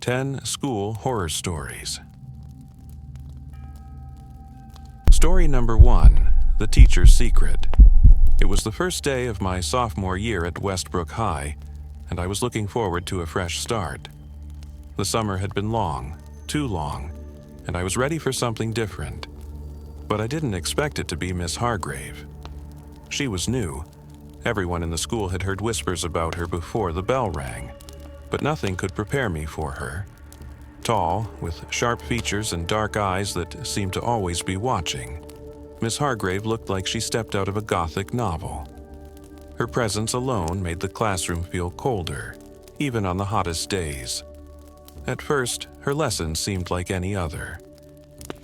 10 School Horror Stories. Story number 1, The Teacher's Secret. It was the first day of my sophomore year at Westbrook High, and I was looking forward to a fresh start. The summer had been long, too long, and I was ready for something different. But I didn't expect it to be Miss Hargrave. She was new. Everyone in the school had heard whispers about her before the bell rang, but nothing could prepare me for her. Tall, with sharp features and dark eyes that seemed to always be watching, Miss Hargrave looked like she stepped out of a Gothic novel. Her presence alone made the classroom feel colder, even on the hottest days. At first, her lessons seemed like any other.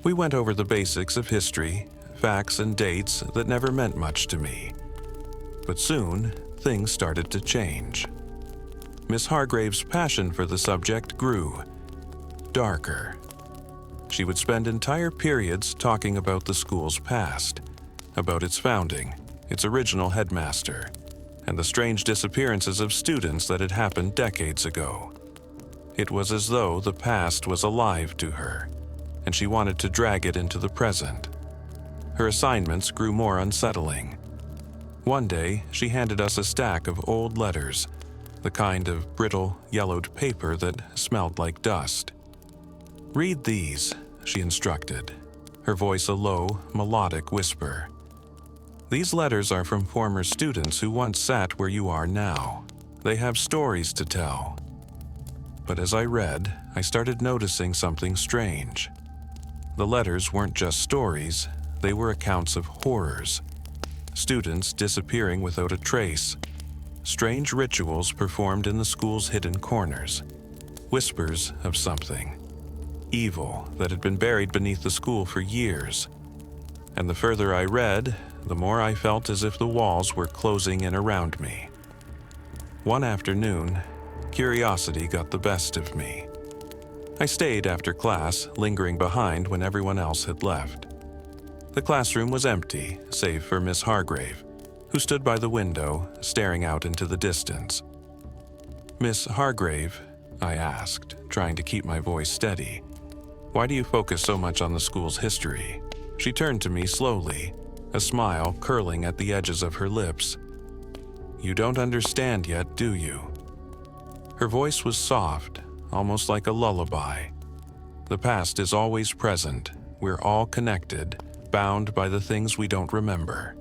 We went over the basics of history, facts and dates that never meant much to me. But soon, things started to change. Miss Hargrave's passion for the subject grew, darker. She would spend entire periods talking about the school's past, about its founding, its original headmaster, and the strange disappearances of students that had happened decades ago. It was as though the past was alive to her, and she wanted to drag it into the present. Her assignments grew more unsettling. One day, she handed us a stack of old letters, the kind of brittle, yellowed paper that smelled like dust. "Read these," she instructed, her voice a low, melodic whisper. "These letters are from former students who once sat where you are now. They have stories to tell." But as I read, I started noticing something strange. The letters weren't just stories, they were accounts of horrors. Students disappearing without a trace. Strange rituals performed in the school's hidden corners. Whispers of something. Evil that had been buried beneath the school for years. And the further I read, the more I felt as if the walls were closing in around me. One afternoon, curiosity got the best of me. I stayed after class, lingering behind when everyone else had left. The classroom was empty, save for Miss Hargrave, who stood by the window, staring out into the distance. "Miss Hargrave," I asked, trying to keep my voice steady, "why do you focus so much on the school's history?" She turned to me slowly, a smile curling at the edges of her lips. "You don't understand yet, do you?" Her voice was soft, almost like a lullaby. The past is always present. We're all connected, bound by the things we don't remember.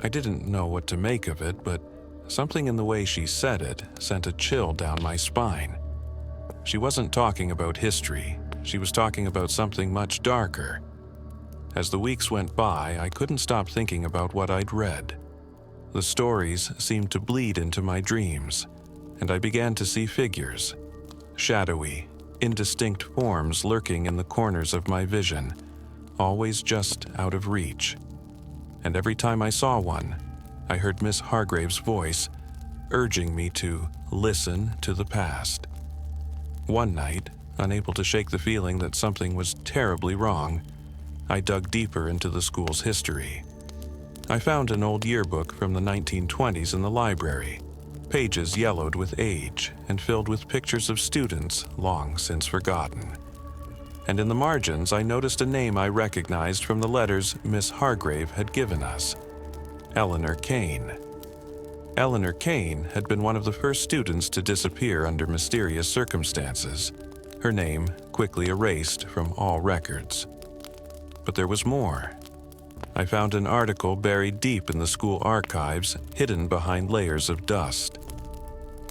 I didn't know what to make of it, but something in the way she said it sent a chill down my spine. She wasn't talking about history. She was talking about something much darker. As the weeks went by, I couldn't stop thinking about what I'd read. The stories seemed to bleed into my dreams, and I began to see figures, shadowy, indistinct forms lurking in the corners of my vision, always just out of reach. And every time I saw one, I heard Miss Hargrave's voice, urging me to listen to the past. One night, unable to shake the feeling that something was terribly wrong, I dug deeper into the school's history. I found an old yearbook from the 1920s in the library, pages yellowed with age and filled with pictures of students long since forgotten. And in the margins, I noticed a name I recognized from the letters Miss Hargrave had given us: Eleanor Kane. Eleanor Kane had been one of the first students to disappear under mysterious circumstances, her name quickly erased from all records. But there was more. I found an article buried deep in the school archives, hidden behind layers of dust.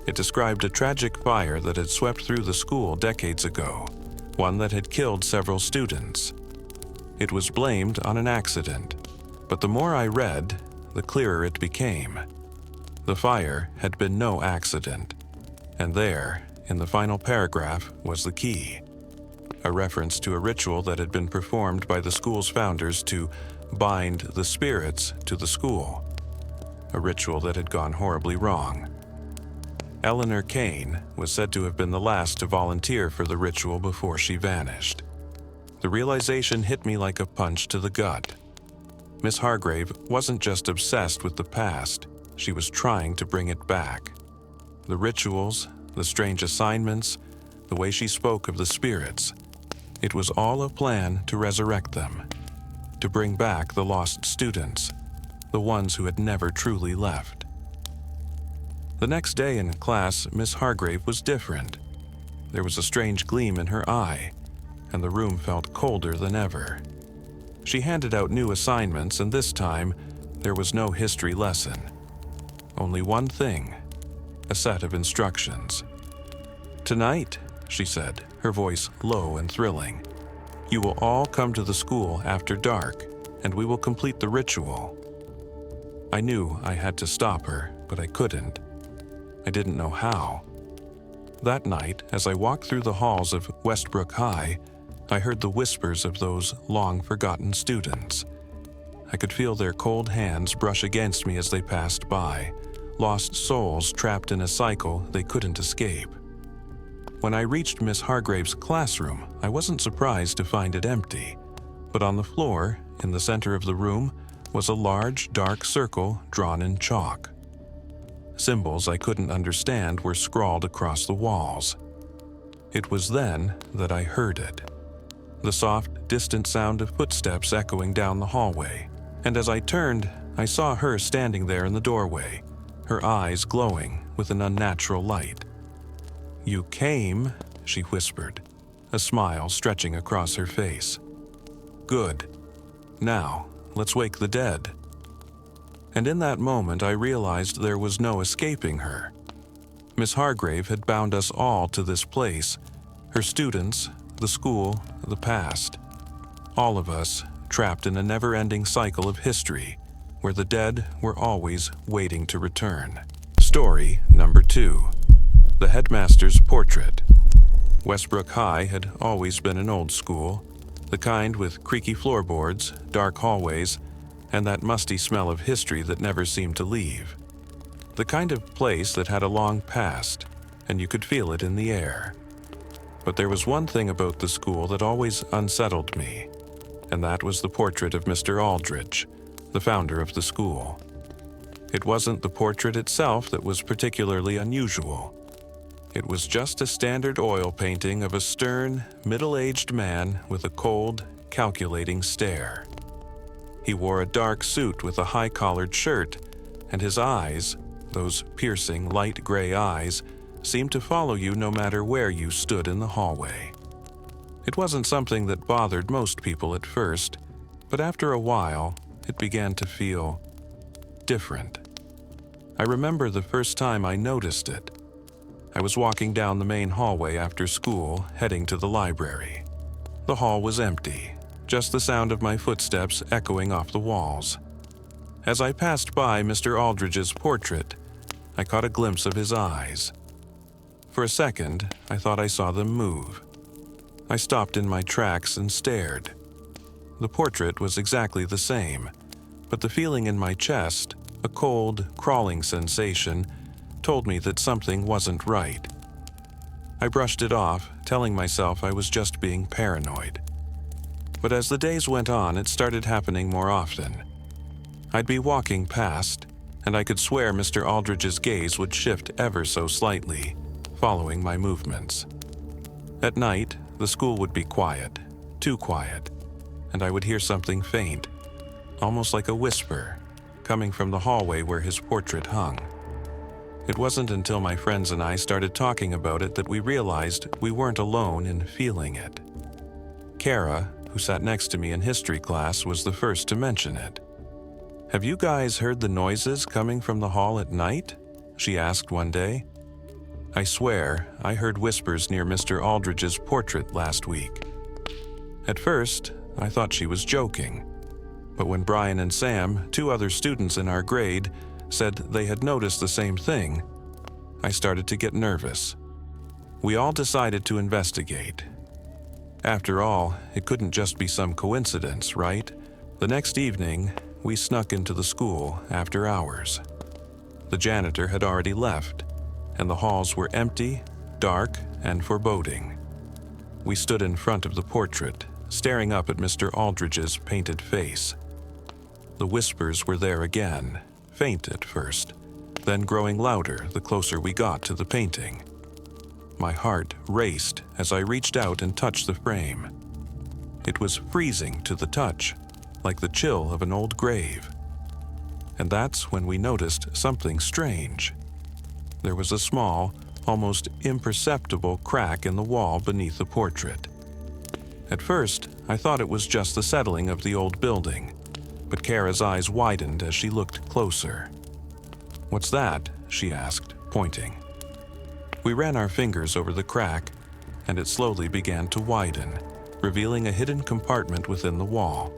It described a tragic fire that had swept through the school decades ago, one that had killed several students. It was blamed on an accident, but the more I read, the clearer it became. The fire had been no accident, and there, in the final paragraph, was the key. A reference to a ritual that had been performed by the school's founders to bind the spirits to the school. A ritual that had gone horribly wrong. Eleanor Kane was said to have been the last to volunteer for the ritual before she vanished. The realization hit me like a punch to the gut. Miss Hargrave wasn't just obsessed with the past, she was trying to bring it back. The rituals, the strange assignments, the way she spoke of the spirits. It was all a plan to resurrect them, to bring back the lost students, the ones who had never truly left. The next day in class, Miss Hargrave was different. There was a strange gleam in her eye, and the room felt colder than ever. She handed out new assignments, and this time, there was no history lesson. Only one thing, a set of instructions. "Tonight," she said, her voice low and thrilling, "you will all come to the school after dark, and we will complete the ritual." I knew I had to stop her, but I couldn't. I didn't know how. That night, as I walked through the halls of Westbrook High, I heard the whispers of those long-forgotten students. I could feel their cold hands brush against me as they passed by, lost souls trapped in a cycle they couldn't escape. When I reached Miss Hargrave's classroom, I wasn't surprised to find it empty, but on the floor, in the center of the room, was a large, dark circle drawn in chalk. Symbols I couldn't understand were scrawled across the walls. It was then that I heard it. The soft, distant sound of footsteps echoing down the hallway, and as I turned, I saw her standing there in the doorway, her eyes glowing with an unnatural light. "You came," she whispered, a smile stretching across her face. "Good. Now, let's wake the dead." And in that moment, I realized there was no escaping her. Miss Hargrave had bound us all to this place, her students, the school, the past. All of us trapped in a never-ending cycle of history, where the dead were always waiting to return. Story number 2. The Headmaster's Portrait. Westbrook High had always been an old school, the kind with creaky floorboards, dark hallways, and that musty smell of history that never seemed to leave. The kind of place that had a long past, and you could feel it in the air. But there was one thing about the school that always unsettled me, and that was the portrait of Mr. Aldrich, the founder of the school. It wasn't the portrait itself that was particularly unusual. It was just a standard oil painting of a stern, middle-aged man with a cold, calculating stare. He wore a dark suit with a high-collared shirt, and his eyes, those piercing light gray eyes, seemed to follow you no matter where you stood in the hallway. It wasn't something that bothered most people at first, but after a while, it began to feel different. I remember the first time I noticed it. I was walking down the main hallway after school, heading to the library. The hall was empty, just the sound of my footsteps echoing off the walls. As I passed by Mr. Aldrich's portrait, I caught a glimpse of his eyes. For a second, I thought I saw them move. I stopped in my tracks and stared. The portrait was exactly the same, but the feeling in my chest, a cold, crawling sensation, told me that something wasn't right. I brushed it off, telling myself I was just being paranoid. But as the days went on, it started happening more often. I'd be walking past, and I could swear Mr. Aldrich's gaze would shift ever so slightly, following my movements. At night, the school would be quiet, too quiet, and I would hear something faint, almost like a whisper, coming from the hallway where his portrait hung. It wasn't until my friends and I started talking about it that we realized we weren't alone in feeling it. Kara, who sat next to me in history class, was the first to mention it. "Have you guys heard the noises coming from the hall at night?" she asked one day. I swear, I heard whispers near Mr. Aldrich's portrait last week. At first, I thought she was joking, but when Brian and Sam, 2 other students in our grade, said they had noticed the same thing, I started to get nervous. We all decided to investigate. After all, it couldn't just be some coincidence, right? The next evening, we snuck into the school after hours. The janitor had already left, and the halls were empty, dark, and foreboding. We stood in front of the portrait, staring up at Mr. Aldrich's painted face. The whispers were there again, faint at first, then growing louder the closer we got to the painting. My heart raced as I reached out and touched the frame. It was freezing to the touch, like the chill of an old grave. And that's when we noticed something strange. There was a small, almost imperceptible crack in the wall beneath the portrait. At first, I thought it was just the settling of the old building, but Kara's eyes widened as she looked closer. "What's that?" she asked, pointing. We ran our fingers over the crack, and it slowly began to widen, revealing a hidden compartment within the wall.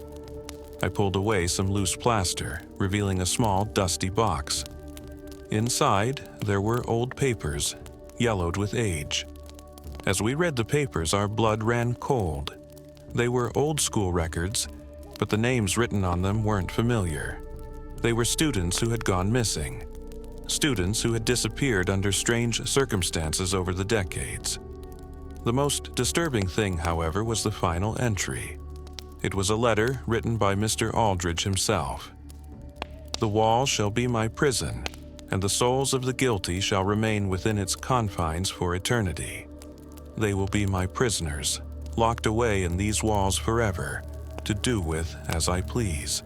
I pulled away some loose plaster, revealing a small, dusty box. Inside, there were old papers, yellowed with age. As we read the papers, our blood ran cold. They were old-school records, but the names written on them weren't familiar. They were students who had gone missing. Students who had disappeared under strange circumstances over the decades. The most disturbing thing, however, was the final entry. It was a letter written by Mr. Aldridge himself. "The wall shall be my prison, and the souls of the guilty shall remain within its confines for eternity. They will be my prisoners, locked away in these walls forever, to do with as I please.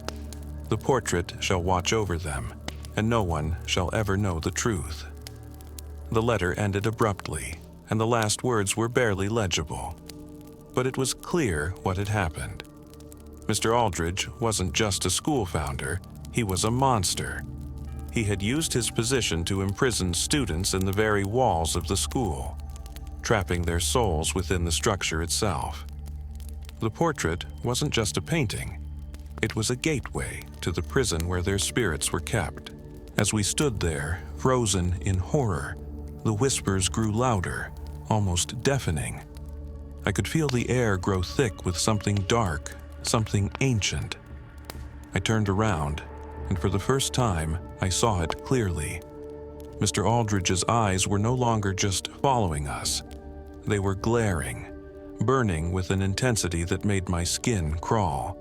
The portrait shall watch over them, and no one shall ever know the truth." The letter ended abruptly, and the last words were barely legible. But it was clear what had happened. Mr. Aldridge wasn't just a school founder, he was a monster. He had used his position to imprison students in the very walls of the school, trapping their souls within the structure itself. The portrait wasn't just a painting. It was a gateway to the prison where their spirits were kept. As we stood there, frozen in horror, the whispers grew louder, almost deafening. I could feel the air grow thick with something dark, something ancient. I turned around, and for the first time, I saw it clearly. Mr. Aldridge's eyes were no longer just following us. They were glaring, burning with an intensity that made my skin crawl.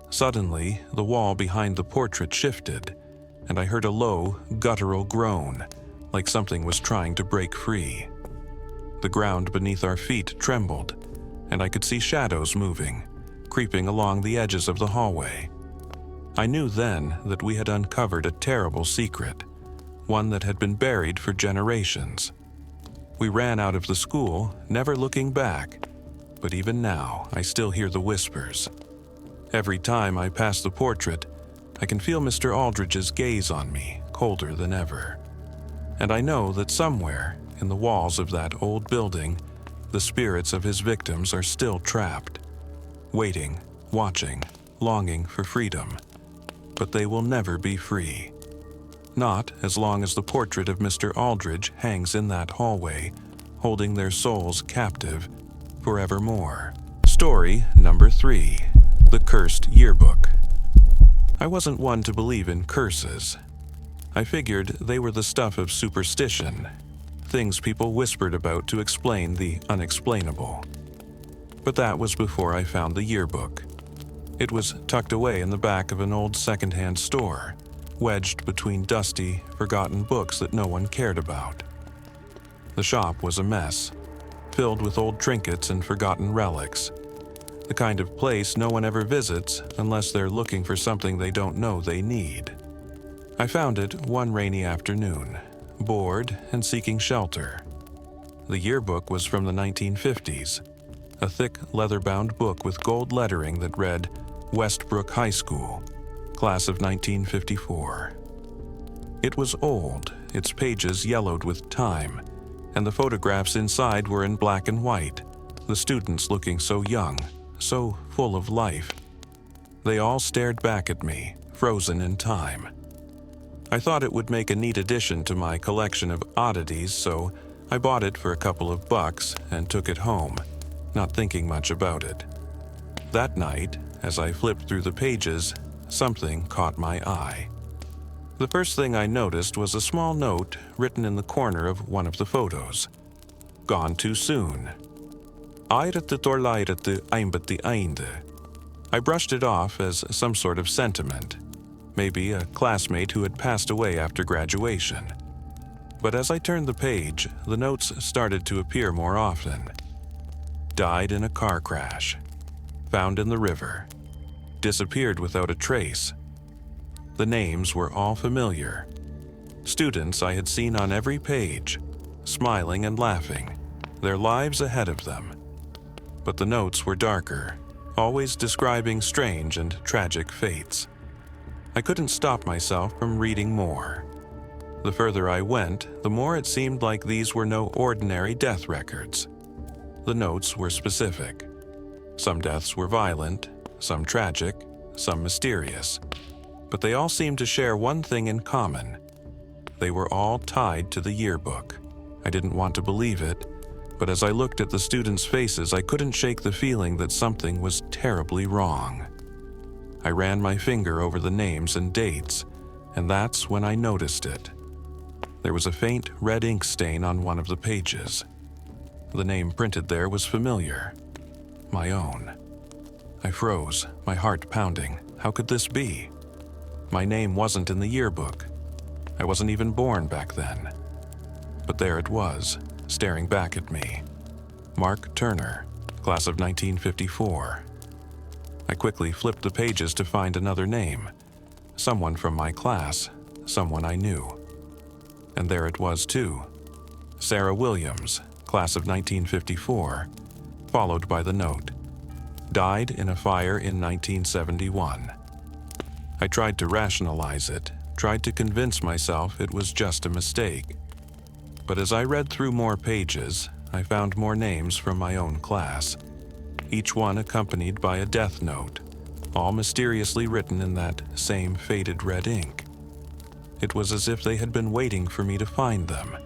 Suddenly, the wall behind the portrait shifted, and I heard a low, guttural groan, like something was trying to break free. The ground beneath our feet trembled, and I could see shadows moving, creeping along the edges of the hallway. I knew then that we had uncovered a terrible secret, one that had been buried for generations. We ran out of the school, never looking back, but even now I still hear the whispers. Every time I pass the portrait, I can feel Mr. Aldridge's gaze on me, colder than ever. And I know that somewhere, in the walls of that old building, the spirits of his victims are still trapped, waiting, watching, longing for freedom. But they will never be free. Not as long as the portrait of Mr. Aldridge hangs in that hallway, holding their souls captive forevermore. Story number 3. The Cursed Yearbook. I wasn't one to believe in curses. I figured they were the stuff of superstition, things people whispered about to explain the unexplainable. But that was before I found the yearbook. It was tucked away in the back of an old secondhand store, wedged between dusty, forgotten books that no one cared about. The shop was a mess, filled with old trinkets and forgotten relics. The kind of place no one ever visits unless they're looking for something they don't know they need. I found it one rainy afternoon, bored and seeking shelter. The yearbook was from the 1950s, a thick leather-bound book with gold lettering that read, "Westbrook High School, Class of 1954. It was old, its pages yellowed with time, and the photographs inside were in black and white, the students looking so young, so full of life. They all stared back at me, frozen in time. I thought it would make a neat addition to my collection of oddities, so I bought it for a couple of bucks and took it home, not thinking much about it. That night, as I flipped through the pages, something caught my eye. The first thing I noticed was a small note written in the corner of one of the photos. "Gone too soon. Airete torlairete aimbati ainde." I brushed it off as some sort of sentiment, maybe a classmate who had passed away after graduation. But as I turned the page, the notes started to appear more often. Died in a car crash. Found in the river. Disappeared without a trace. The names were all familiar. Students I had seen on every page, smiling and laughing, their lives ahead of them. But the notes were darker, always describing strange and tragic fates. I couldn't stop myself from reading more. The further I went, the more it seemed like these were no ordinary death records. The notes were specific. Some deaths were violent, some tragic, some mysterious. But they all seemed to share one thing in common. They were all tied to the yearbook. I didn't want to believe it, but as I looked at the students' faces, I couldn't shake the feeling that something was terribly wrong. I ran my finger over the names and dates, and that's when I noticed it. There was a faint red ink stain on one of the pages. The name printed there was familiar. My own. I froze, my heart pounding. How could this be? My name wasn't in the yearbook. I wasn't even born back then. But there it was, staring back at me. Mark Turner, class of 1954. I quickly flipped the pages to find another name. Someone from my class, someone I knew. And there it was too. Sarah Williams, class of 1954, followed by the note. Died in a fire in 1971. I tried to rationalize it, tried to convince myself it was just a mistake. But as I read through more pages, I found more names from my own class, each one accompanied by a death note, all mysteriously written in that same faded red ink. It was as if they had been waiting for me to find them,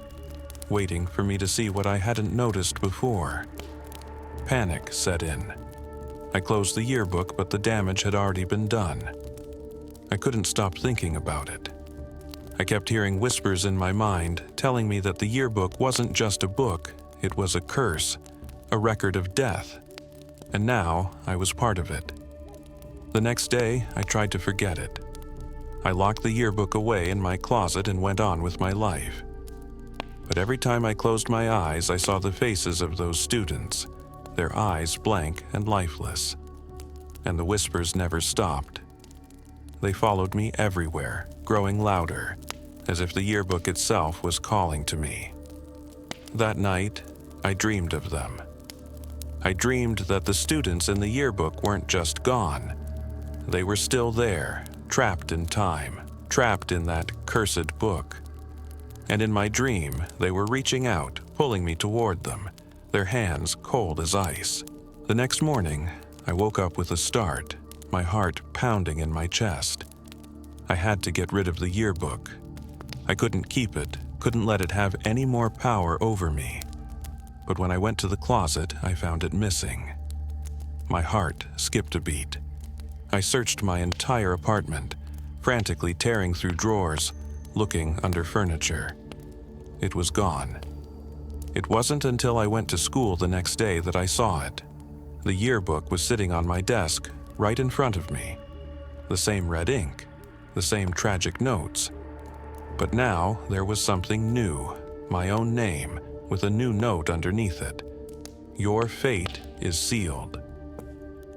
waiting for me to see what I hadn't noticed before. Panic set in. I closed the yearbook, but the damage had already been done. I couldn't stop thinking about it. I kept hearing whispers in my mind telling me that the yearbook wasn't just a book, it was a curse, a record of death. And now I was part of it. The next day, I tried to forget it. I locked the yearbook away in my closet and went on with my life. But every time I closed my eyes, I saw the faces of those students, their eyes blank and lifeless. And the whispers never stopped. They followed me everywhere, growing louder, as if the yearbook itself was calling to me. That night, I dreamed of them. I dreamed that the students in the yearbook weren't just gone. They were still there, trapped in time, trapped in that cursed book. And in my dream, they were reaching out, pulling me toward them, their hands cold as ice. The next morning, I woke up with a start, my heart pounding in my chest. I had to get rid of the yearbook. I couldn't keep it, couldn't let it have any more power over me. But when I went to the closet, I found it missing. My heart skipped a beat. I searched my entire apartment, frantically tearing through drawers, looking under furniture. It was gone. It wasn't until I went to school the next day that I saw it. The yearbook was sitting on my desk, right in front of me. The same red ink, the same tragic notes. But now there was something new, my own name, with a new note underneath it. Your fate is sealed.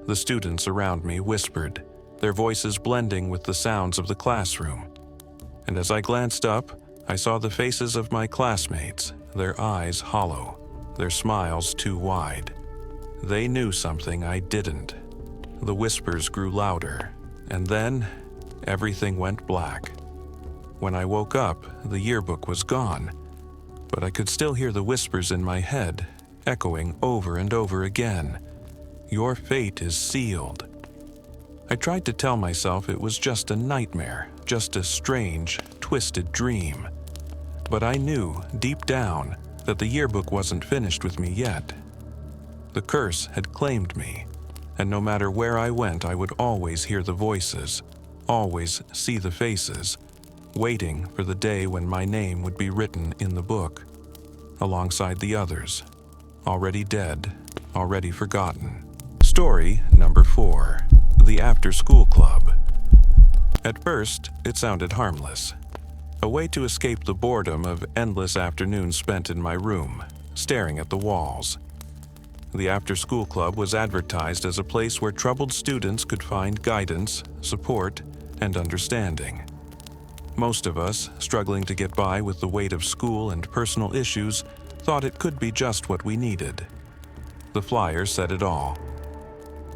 The students around me whispered, their voices blending with the sounds of the classroom. And as I glanced up, I saw the faces of my classmates, their eyes hollow, their smiles too wide. They knew something I didn't. The whispers grew louder, and then everything went black. When I woke up, the yearbook was gone, but I could still hear the whispers in my head, echoing over and over again. Your fate is sealed. I tried to tell myself it was just a nightmare, just a strange, twisted dream. But I knew, deep down, that the yearbook wasn't finished with me yet. The curse had claimed me, and no matter where I went, I would always hear the voices, always see the faces, waiting for the day when my name would be written in the book, alongside the others, already dead, already forgotten. Story number 4, The After School Club. At first, it sounded harmless. a way to escape the boredom of endless afternoons spent in my room, staring at the walls. The after-school club was advertised as a place where troubled students could find guidance, support, and understanding. Most of us, struggling to get by with the weight of school and personal issues, thought it could be just what we needed. The flyer said it all.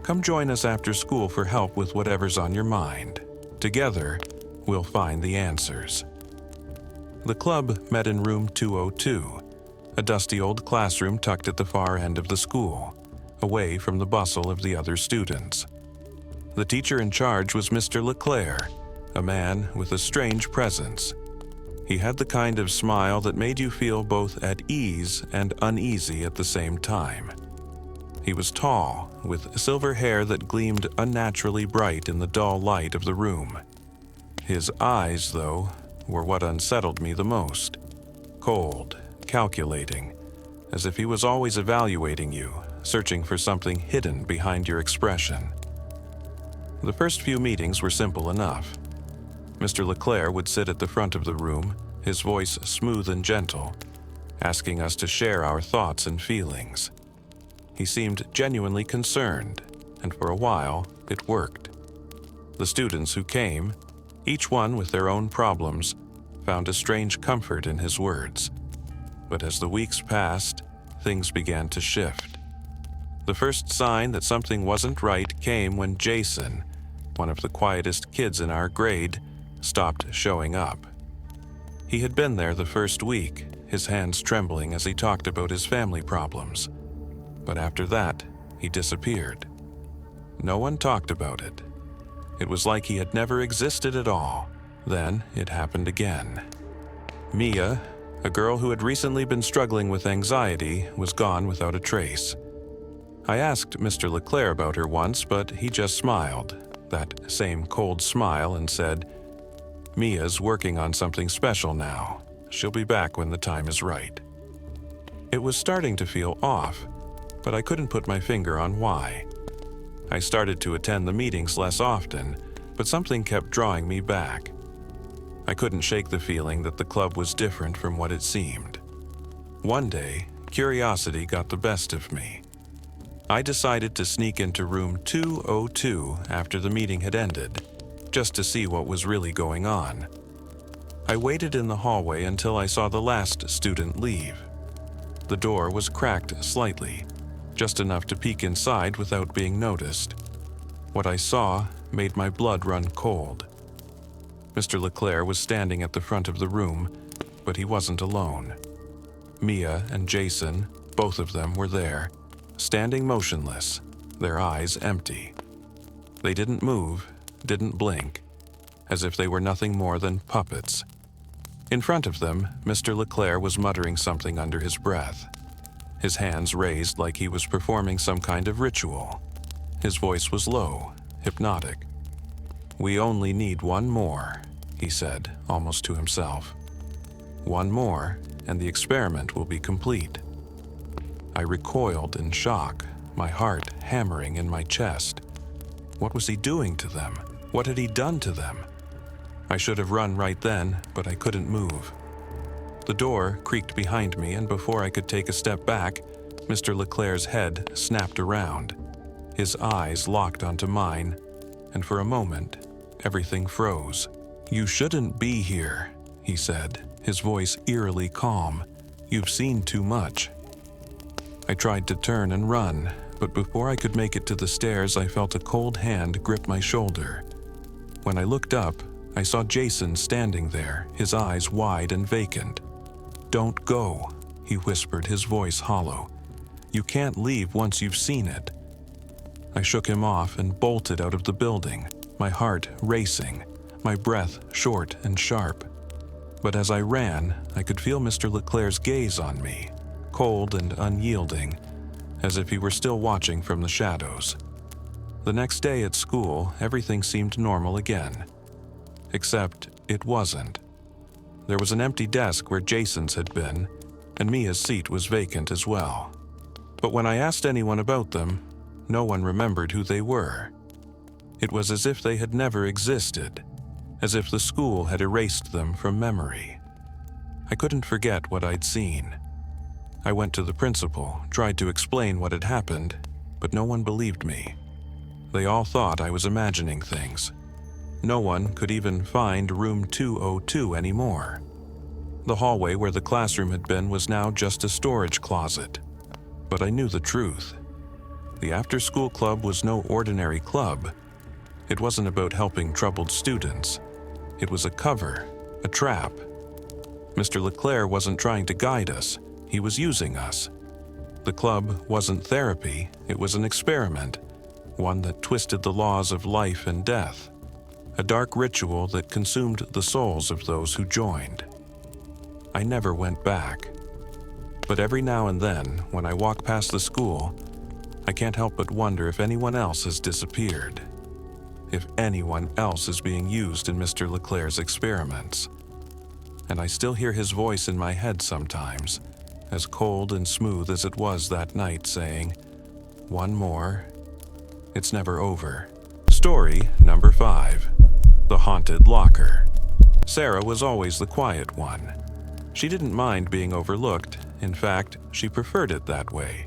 Come join us after school for help with whatever's on your mind. Together, we'll find the answers. The club met in room 202, a dusty old classroom tucked at the far end of the school, away from the bustle of the other students. The teacher in charge was Mr. LeClaire, a man with a strange presence. He had the kind of smile that made you feel both at ease and uneasy at the same time. He was tall, with silver hair that gleamed unnaturally bright in the dull light of the room. His eyes, though, were what unsettled me the most. Cold, calculating, as if he was always evaluating you, searching for something hidden behind your expression. The first few meetings were simple enough. Mr. LeClaire would sit at the front of the room, his voice smooth and gentle, asking us to share our thoughts and feelings. He seemed genuinely concerned, and for a while, it worked. The students who came, each one with their own problems, found a strange comfort in his words. But as the weeks passed, things began to shift. The first sign that something wasn't right came when Jason, one of the quietest kids in our grade, stopped showing up. He had been there the first week, his hands trembling as he talked about his family problems. But after that, he disappeared. No one talked about it. It was like he had never existed at all. Then it happened again. Mia, a girl who had recently been struggling with anxiety, was gone without a trace. I asked Mr. LeClaire about her once, but he just smiled, that same cold smile, and said, "Mia's working on something special now. She'll be back when the time is right." It was starting to feel off, but I couldn't put my finger on why. I started to attend the meetings less often, but something kept drawing me back. I couldn't shake the feeling that the club was different from what it seemed. One day, curiosity got the best of me. I decided to sneak into room 202 after the meeting had ended, just to see what was really going on. I waited in the hallway until I saw the last student leave. The door was cracked slightly, just enough to peek inside without being noticed. What I saw made my blood run cold. Mr. LeClaire was standing at the front of the room, but he wasn't alone. Mia and Jason, both of them, were there, standing motionless, their eyes empty. They didn't move, didn't blink, as if they were nothing more than puppets. In front of them, Mr. LeClaire was muttering something under his breath, his hands raised like he was performing some kind of ritual. His voice was low, hypnotic. "We only need one more," he said, almost to himself. "One more, and the experiment will be complete." I recoiled in shock, my heart hammering in my chest. What was he doing to them? What had he done to them? I should have run right then, but I couldn't move. The door creaked behind me, and before I could take a step back, Mr. LeClaire's head snapped around. His eyes locked onto mine, and for a moment, everything froze. "You shouldn't be here," he said, his voice eerily calm. "You've seen too much." I tried to turn and run, but before I could make it to the stairs, I felt a cold hand grip my shoulder. When I looked up, I saw Jason standing there, his eyes wide and vacant. "Don't go," he whispered, his voice hollow. "You can't leave once you've seen it." I shook him off and bolted out of the building, my heart racing, my breath short and sharp. But as I ran, I could feel Mr. LeClaire's gaze on me, cold and unyielding, as if he were still watching from the shadows. The next day at school, everything seemed normal again. Except it wasn't. There was an empty desk where Jason's had been, and Mia's seat was vacant as well. But when I asked anyone about them, no one remembered who they were. It was as if they had never existed. as if the school had erased them from memory. I couldn't forget what I'd seen. I went to the principal, tried to explain what had happened, but no one believed me. They all thought I was imagining things. No one could even find room 202 anymore. The hallway where the classroom had been was now just a storage closet. But I knew the truth. The after-school club was no ordinary club. It wasn't about helping troubled students. It was a cover, a trap. Mr. Leclerc wasn't trying to guide us. He was using us. The club wasn't therapy. It was an experiment, one that twisted the laws of life and death. A dark ritual that consumed the souls of those who joined. I never went back. But every now and then, when I walk past the school, I can't help but wonder if anyone else has disappeared. If anyone else is being used in Mr. Leclerc's experiments. And I still hear his voice in my head sometimes, as cold and smooth as it was that night, saying, "One more. It's never over." Story number 5. The Haunted Locker. Sarah was always the quiet one. She didn't mind being overlooked. In fact, she preferred it that way.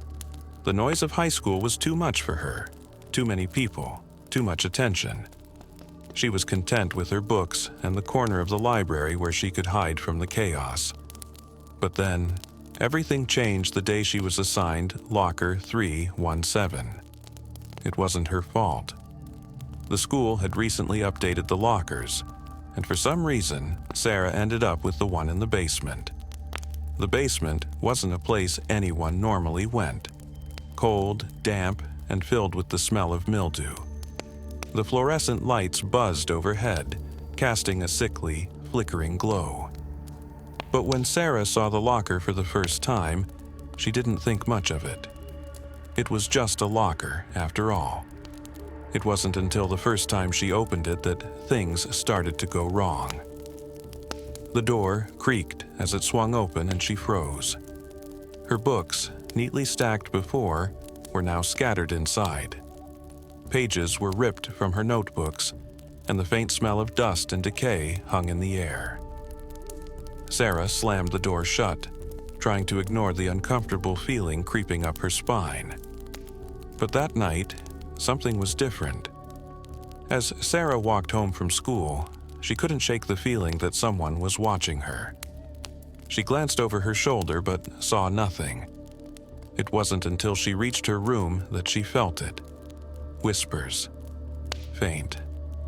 The noise of high school was too much for her. Too many people, too much attention. She was content with her books and the corner of the library where she could hide from the chaos. But then, everything changed the day she was assigned Locker 317. It wasn't her fault. The school had recently updated the lockers, and for some reason, Sarah ended up with the one in the basement. The basement wasn't a place anyone normally went. Cold, damp, and filled with the smell of mildew. The fluorescent lights buzzed overhead, casting a sickly, flickering glow. But when Sarah saw the locker for the first time, she didn't think much of it. It was just a locker, after all. It wasn't until the first time she opened it that things started to go wrong. The door creaked as it swung open and she froze. Her books, neatly stacked before, were now scattered inside. Pages were ripped from her notebooks, and the faint smell of dust and decay hung in the air. Sarah slammed the door shut, trying to ignore the uncomfortable feeling creeping up her spine. But that night, something was different. As Sarah walked home from school, she couldn't shake the feeling that someone was watching her. She glanced over her shoulder but saw nothing. It wasn't until she reached her room that she felt it. Whispers. Faint,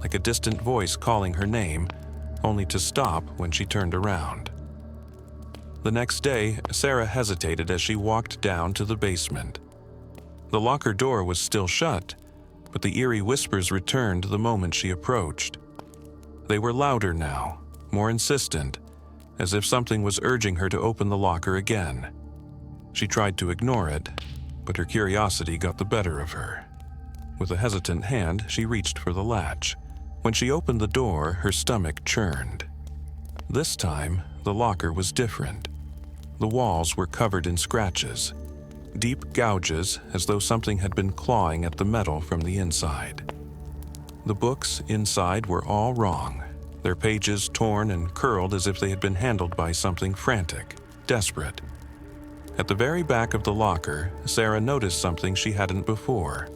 like a distant voice calling her name, only to stop when she turned around. The next day, Sarah hesitated as she walked down to the basement. The locker door was still shut, but the eerie whispers returned the moment she approached. They were louder now, more insistent, as if something was urging her to open the locker again. She tried to ignore it, but her curiosity got the better of her. With a hesitant hand, she reached for the latch. When she opened the door, her stomach churned. This time, the locker was different. The walls were covered in scratches, deep gouges as though something had been clawing at the metal from the inside. The books inside were all wrong, their pages torn and curled as if they had been handled by something frantic, desperate. At the very back of the locker, Sarah noticed something she hadn't before.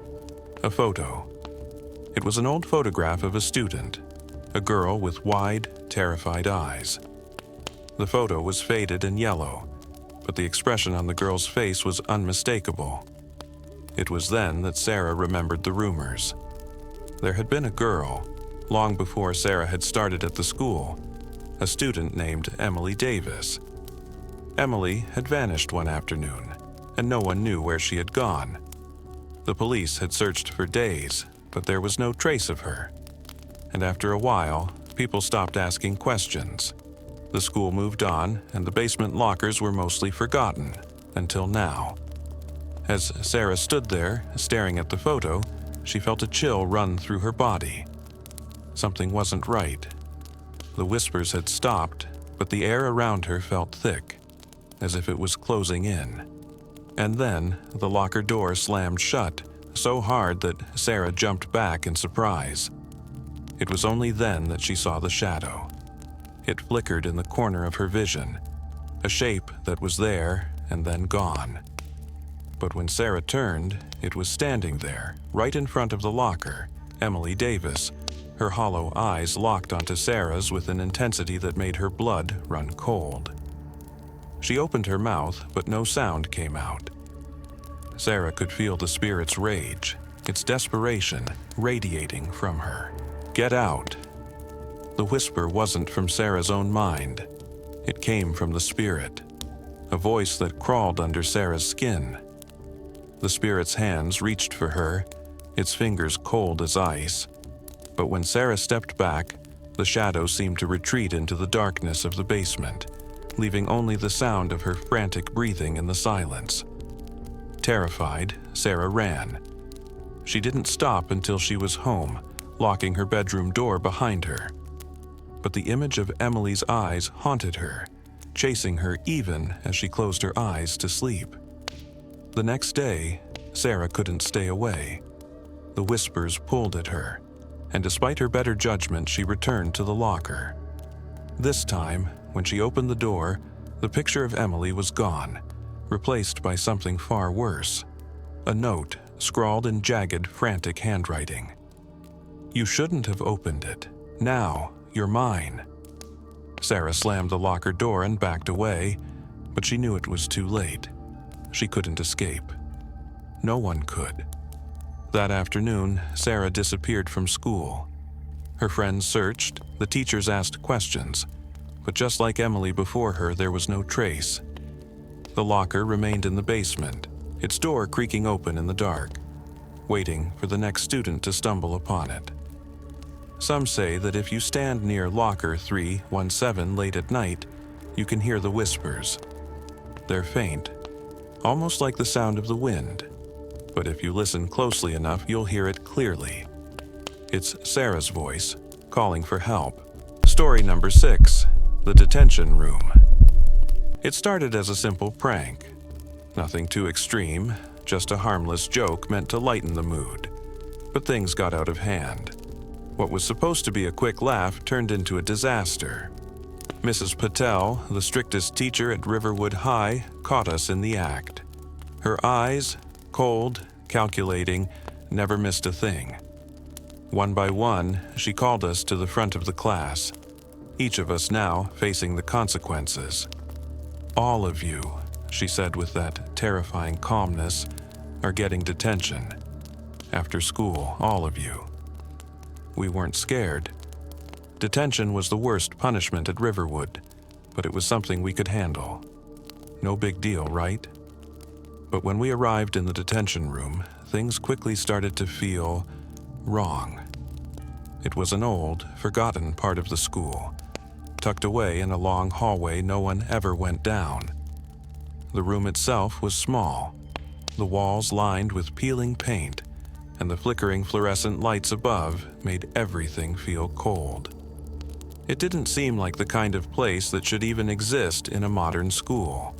A photo. It was an old photograph of a student, a girl with wide, terrified eyes. The photo was faded and yellow, but the expression on the girl's face was unmistakable. It was then that Sarah remembered the rumors. There had been a girl, long before Sarah had started at the school, a student named Emily Davis. Emily had vanished one afternoon, and no one knew where she had gone. The police had searched for days, but there was no trace of her. And after a while, people stopped asking questions. The school moved on, and the basement lockers were mostly forgotten, until now. As Sarah stood there, staring at the photo, she felt a chill run through her body. Something wasn't right. The whispers had stopped, but the air around her felt thick, as if it was closing in. And then, the locker door slammed shut, so hard that Sarah jumped back in surprise. It was only then that she saw the shadow. It flickered in the corner of her vision, a shape that was there and then gone. But when Sarah turned, it was standing there, right in front of the locker, Emily Davis, her hollow eyes locked onto Sarah's with an intensity that made her blood run cold. She opened her mouth, but no sound came out. Sarah could feel the spirit's rage, its desperation radiating from her. "Get out!" The whisper wasn't from Sarah's own mind. It came from the spirit, a voice that crawled under Sarah's skin. The spirit's hands reached for her, its fingers cold as ice. But when Sarah stepped back, the shadow seemed to retreat into the darkness of the basement, leaving only the sound of her frantic breathing in the silence. Terrified, Sarah ran. She didn't stop until she was home, locking her bedroom door behind her. But the image of Emily's eyes haunted her, chasing her even as she closed her eyes to sleep. The next day, Sarah couldn't stay away. The whispers pulled at her, and despite her better judgment, she returned to the locker. This time, when she opened the door, the picture of Emily was gone, replaced by something far worse. A note scrawled in jagged, frantic handwriting. "You shouldn't have opened it. Now, you're mine." Sarah slammed the locker door and backed away, but she knew it was too late. She couldn't escape. No one could. That afternoon, Sarah disappeared from school. Her friends searched, the teachers asked questions, but just like Emily before her, there was no trace. The locker remained in the basement, its door creaking open in the dark, waiting for the next student to stumble upon it. Some say that if you stand near locker 317 late at night, you can hear the whispers. They're faint, almost like the sound of the wind, but if you listen closely enough, you'll hear it clearly. It's Sarah's voice, calling for help. Story number 6, The Detention Room. It started as a simple prank. Nothing too extreme, just a harmless joke meant to lighten the mood. But things got out of hand. What was supposed to be a quick laugh turned into a disaster. Mrs. Patel, the strictest teacher at Riverwood High, caught us in the act. Her eyes, cold, calculating, never missed a thing. One by one, she called us to the front of the class, each of us now facing the consequences. "All of you," she said with that terrifying calmness, "are getting detention. After school, all of you." We weren't scared. Detention was the worst punishment at Riverwood, but it was something we could handle. No big deal, right? But when we arrived in the detention room, things quickly started to feel wrong. It was an old, forgotten part of the school, tucked away in a long hallway no one ever went down. The room itself was small, the walls lined with peeling paint, and the flickering fluorescent lights above made everything feel cold. It didn't seem like the kind of place that should even exist in a modern school.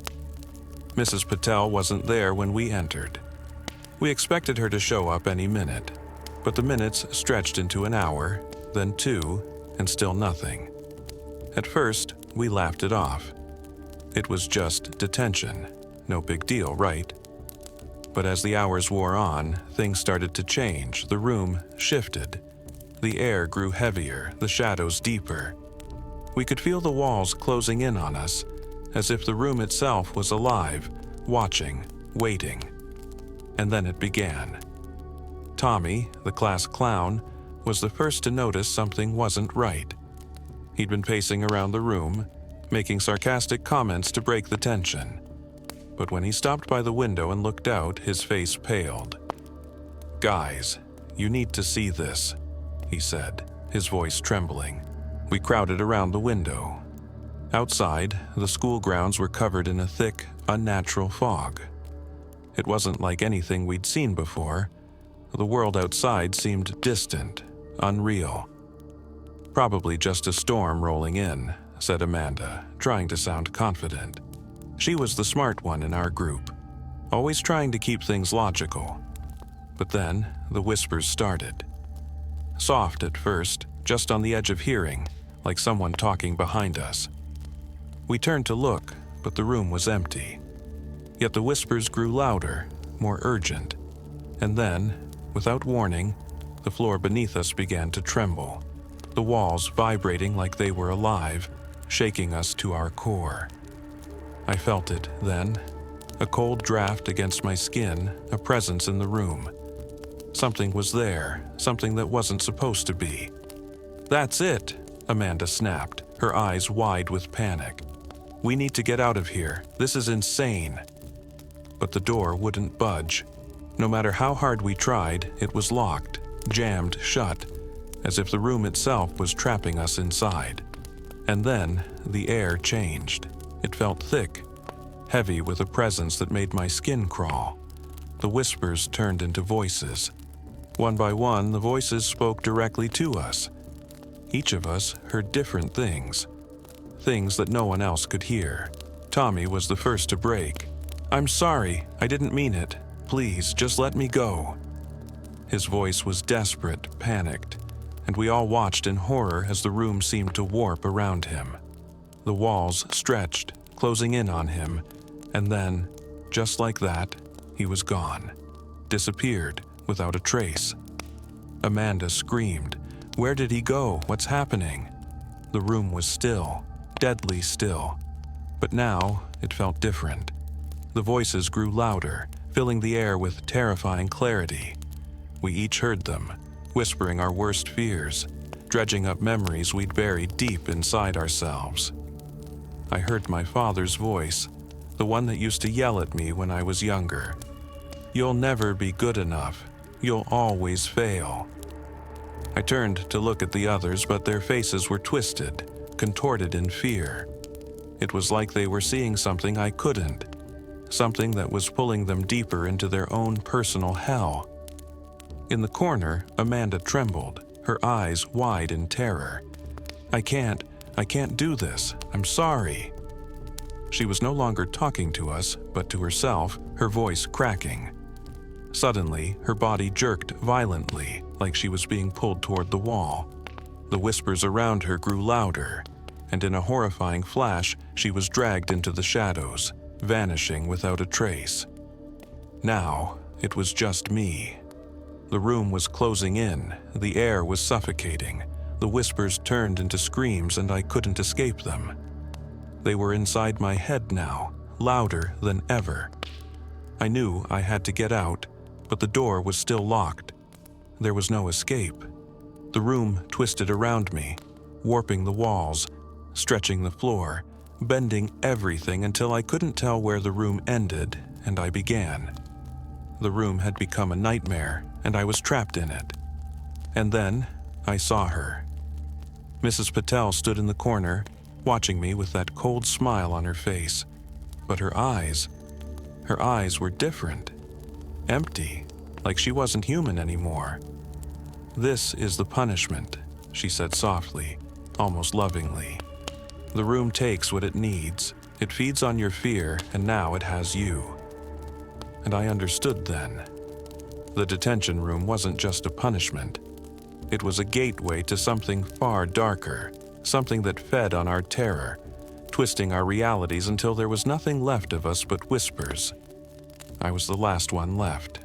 Mrs. Patel wasn't there when we entered. We expected her to show up any minute, but the minutes stretched into an hour, then 2, and still nothing. At first, we laughed it off. It was just detention. No big deal, right? But as the hours wore on, things started to change. The room shifted. The air grew heavier, the shadows deeper. We could feel the walls closing in on us, as if the room itself was alive, watching, waiting. And then it began. Tommy, the class clown, was the first to notice something wasn't right. He'd been pacing around the room, making sarcastic comments to break the tension. But when he stopped by the window and looked out, his face paled. "Guys, you need to see this," he said, his voice trembling. We crowded around the window. Outside, the school grounds were covered in a thick, unnatural fog. It wasn't like anything we'd seen before. The world outside seemed distant, unreal. "Probably just a storm rolling in," said Amanda, trying to sound confident. She was the smart one in our group, always trying to keep things logical. But then, the whispers started. Soft at first, just on the edge of hearing, like someone talking behind us. We turned to look, but the room was empty. Yet the whispers grew louder, more urgent, and then, without warning, the floor beneath us began to tremble, the walls vibrating like they were alive, shaking us to our core. I felt it then, a cold draft against my skin, a presence in the room. Something was there, something that wasn't supposed to be. "That's it," Amanda snapped, her eyes wide with panic. "We need to get out of here. This is insane." But the door wouldn't budge. No matter how hard we tried, it was locked, jammed shut, as if the room itself was trapping us inside. And then the air changed. It felt thick, heavy with a presence that made my skin crawl. The whispers turned into voices. One by one, the voices spoke directly to us. Each of us heard different things that no one else could hear. Tommy was the first to break. "I'm sorry, I didn't mean it. Please, just let me go." His voice was desperate, panicked, and we all watched in horror as the room seemed to warp around him. The walls stretched, closing in on him, and then, just like that, he was gone. Disappeared, without a trace. Amanda screamed. "Where did he go? What's happening?" The room was still, deadly still. But now, it felt different. The voices grew louder, filling the air with terrifying clarity. We each heard them, whispering our worst fears, dredging up memories we'd buried deep inside ourselves. I heard my father's voice, the one that used to yell at me when I was younger. "You'll never be good enough. You'll always fail." I turned to look at the others, but their faces were twisted, contorted in fear. It was like they were seeing something I couldn't, something that was pulling them deeper into their own personal hell. In the corner, Amanda trembled, her eyes wide in terror. I can't do this. I'm sorry." She was no longer talking to us, but to herself, her voice cracking. Suddenly, her body jerked violently, like she was being pulled toward the wall. The whispers around her grew louder, and in a horrifying flash, she was dragged into the shadows, vanishing without a trace. Now, it was just me. The room was closing in, the air was suffocating, the whispers turned into screams and I couldn't escape them. They were inside my head now, louder than ever. I knew I had to get out, but the door was still locked. There was no escape. The room twisted around me, warping the walls, stretching the floor, bending everything until I couldn't tell where the room ended and I began. The room had become a nightmare, and I was trapped in it. And then I saw her. Mrs. Patel stood in the corner, watching me with that cold smile on her face. But her eyes were different. Empty, like she wasn't human anymore. "This is the punishment," she said softly, almost lovingly. "The room takes what it needs. It feeds on your fear, and now it has you." And I understood then. The detention room wasn't just a punishment. It was a gateway to something far darker, something that fed on our terror, twisting our realities until there was nothing left of us but whispers. I was the last one left.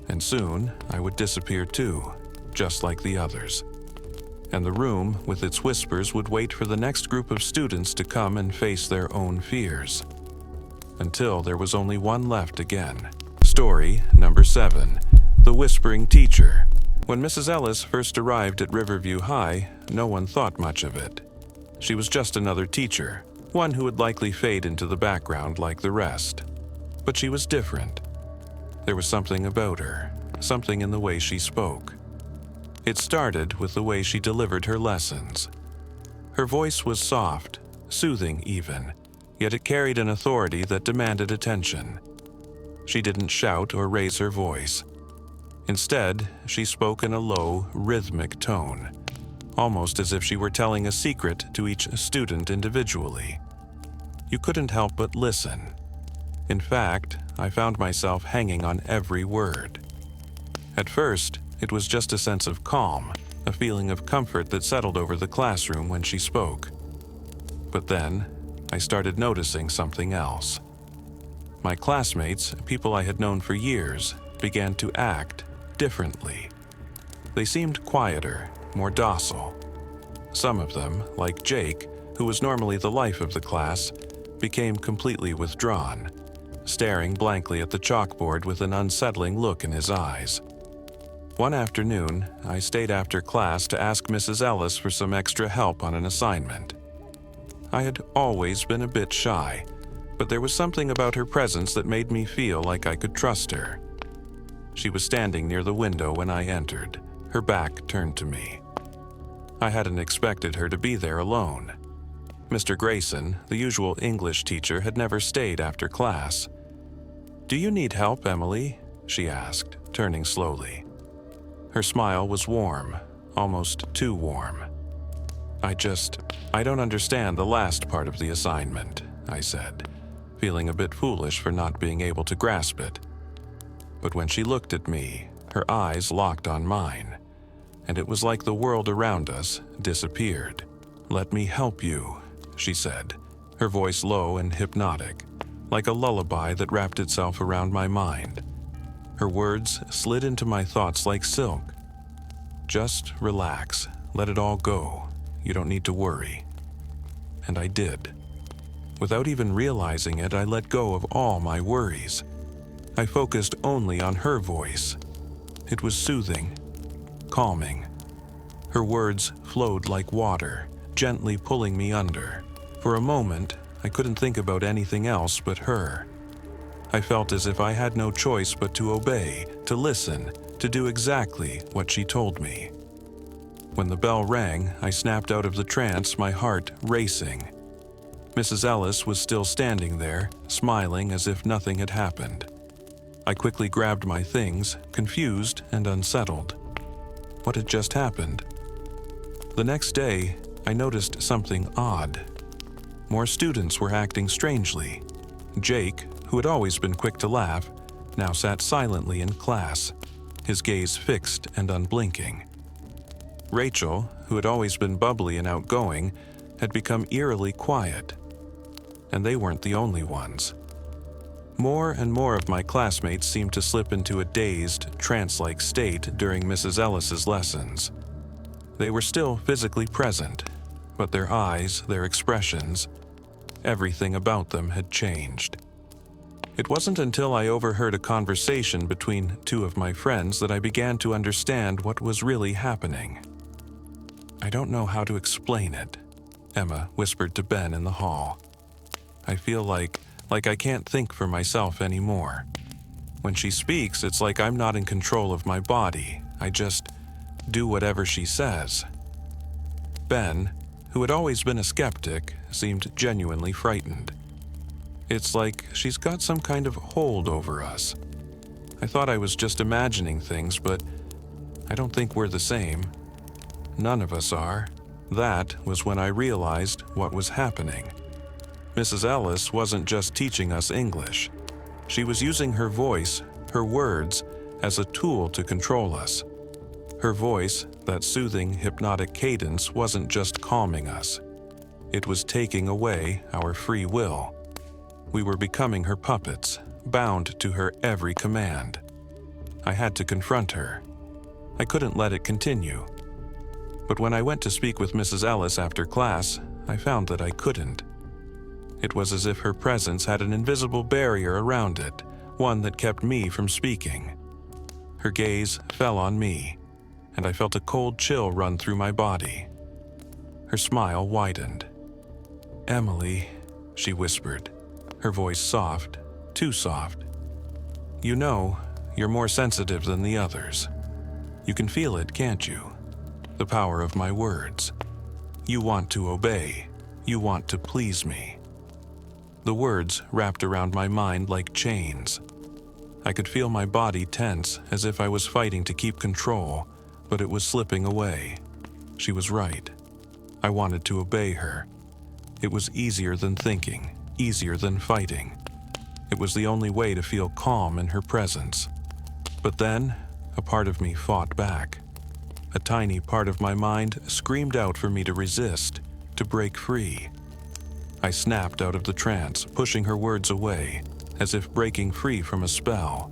And soon I would disappear too, just like the others. And the room, with its whispers, would wait for the next group of students to come and face their own fears. Until there was only one left again. Story number 7, The Whispering Teacher. When Mrs. Ellis first arrived at Riverview High, no one thought much of it. She was just another teacher, one who would likely fade into the background like the rest. But she was different. There was something about her, something in the way she spoke. It started with the way she delivered her lessons. Her voice was soft, soothing even, yet it carried an authority that demanded attention. She didn't shout or raise her voice. Instead, she spoke in a low, rhythmic tone, almost as if she were telling a secret to each student individually. You couldn't help but listen. In fact, I found myself hanging on every word. At first, it was just a sense of calm, a feeling of comfort that settled over the classroom when she spoke. But then, I started noticing something else. My classmates, people I had known for years, began to act differently. They seemed quieter, more docile. Some of them, like Jake, who was normally the life of the class, became completely withdrawn, staring blankly at the chalkboard with an unsettling look in his eyes. One afternoon, I stayed after class to ask Mrs. Ellis for some extra help on an assignment. I had always been a bit shy, but there was something about her presence that made me feel like I could trust her. She was standing near the window when I entered, her back turned to me. I hadn't expected her to be there alone. Mr. Grayson, the usual English teacher, had never stayed after class. "Do you need help, Emily?" she asked, turning slowly. Her smile was warm, almost too warm. I don't understand the last part of the assignment," I said, feeling a bit foolish for not being able to grasp it. But when she looked at me, her eyes locked on mine, and it was like the world around us disappeared. "Let me help you," she said, her voice low and hypnotic, like a lullaby that wrapped itself around my mind. Her words slid into my thoughts like silk. "Just relax, let it all go. You don't need to worry." And I did. Without even realizing it, I let go of all my worries. I focused only on her voice. It was soothing, calming. Her words flowed like water, gently pulling me under. For a moment, I couldn't think about anything else but her. I felt as if I had no choice but to obey, to listen, to do exactly what she told me. When the bell rang, I snapped out of the trance, my heart racing. Mrs. Ellis was still standing there, smiling as if nothing had happened. I quickly grabbed my things, confused and unsettled. What had just happened? The next day, I noticed something odd. More students were acting strangely. Jake, who had always been quick to laugh, now sat silently in class, his gaze fixed and unblinking. Rachel, who had always been bubbly and outgoing, had become eerily quiet. And they weren't the only ones. More and more of my classmates seemed to slip into a dazed, trance-like state during Mrs. Ellis's lessons. They were still physically present, but their eyes, their expressions, everything about them had changed. It wasn't until I overheard a conversation between two of my friends that I began to understand what was really happening. "I don't know how to explain it," Emma whispered to Ben in the hall. "I feel like I can't think for myself anymore. When she speaks, it's like I'm not in control of my body. I just do whatever she says." Ben, who had always been a skeptic, seemed genuinely frightened. "It's like she's got some kind of hold over us. I thought I was just imagining things, but I don't think we're the same. None of us are." That was when I realized what was happening. Mrs. Ellis wasn't just teaching us English. She was using her voice, her words, as a tool to control us. Her voice, that soothing, hypnotic cadence, wasn't just calming us. It was taking away our free will. We were becoming her puppets, bound to her every command. I had to confront her. I couldn't let it continue. But when I went to speak with Mrs. Ellis after class, I found that I couldn't. It was as if her presence had an invisible barrier around it, one that kept me from speaking. Her gaze fell on me, and I felt a cold chill run through my body. Her smile widened. "Emily," she whispered, her voice soft, too soft. "You know, you're more sensitive than the others. You can feel it, can't you? The power of my words. You want to obey. You want to please me." The words wrapped around my mind like chains. I could feel my body tense, as if I was fighting to keep control, but it was slipping away. She was right. I wanted to obey her. It was easier than thinking, easier than fighting. It was the only way to feel calm in her presence. But then, a part of me fought back. A tiny part of my mind screamed out for me to resist, to break free. I snapped out of the trance, pushing her words away, as if breaking free from a spell.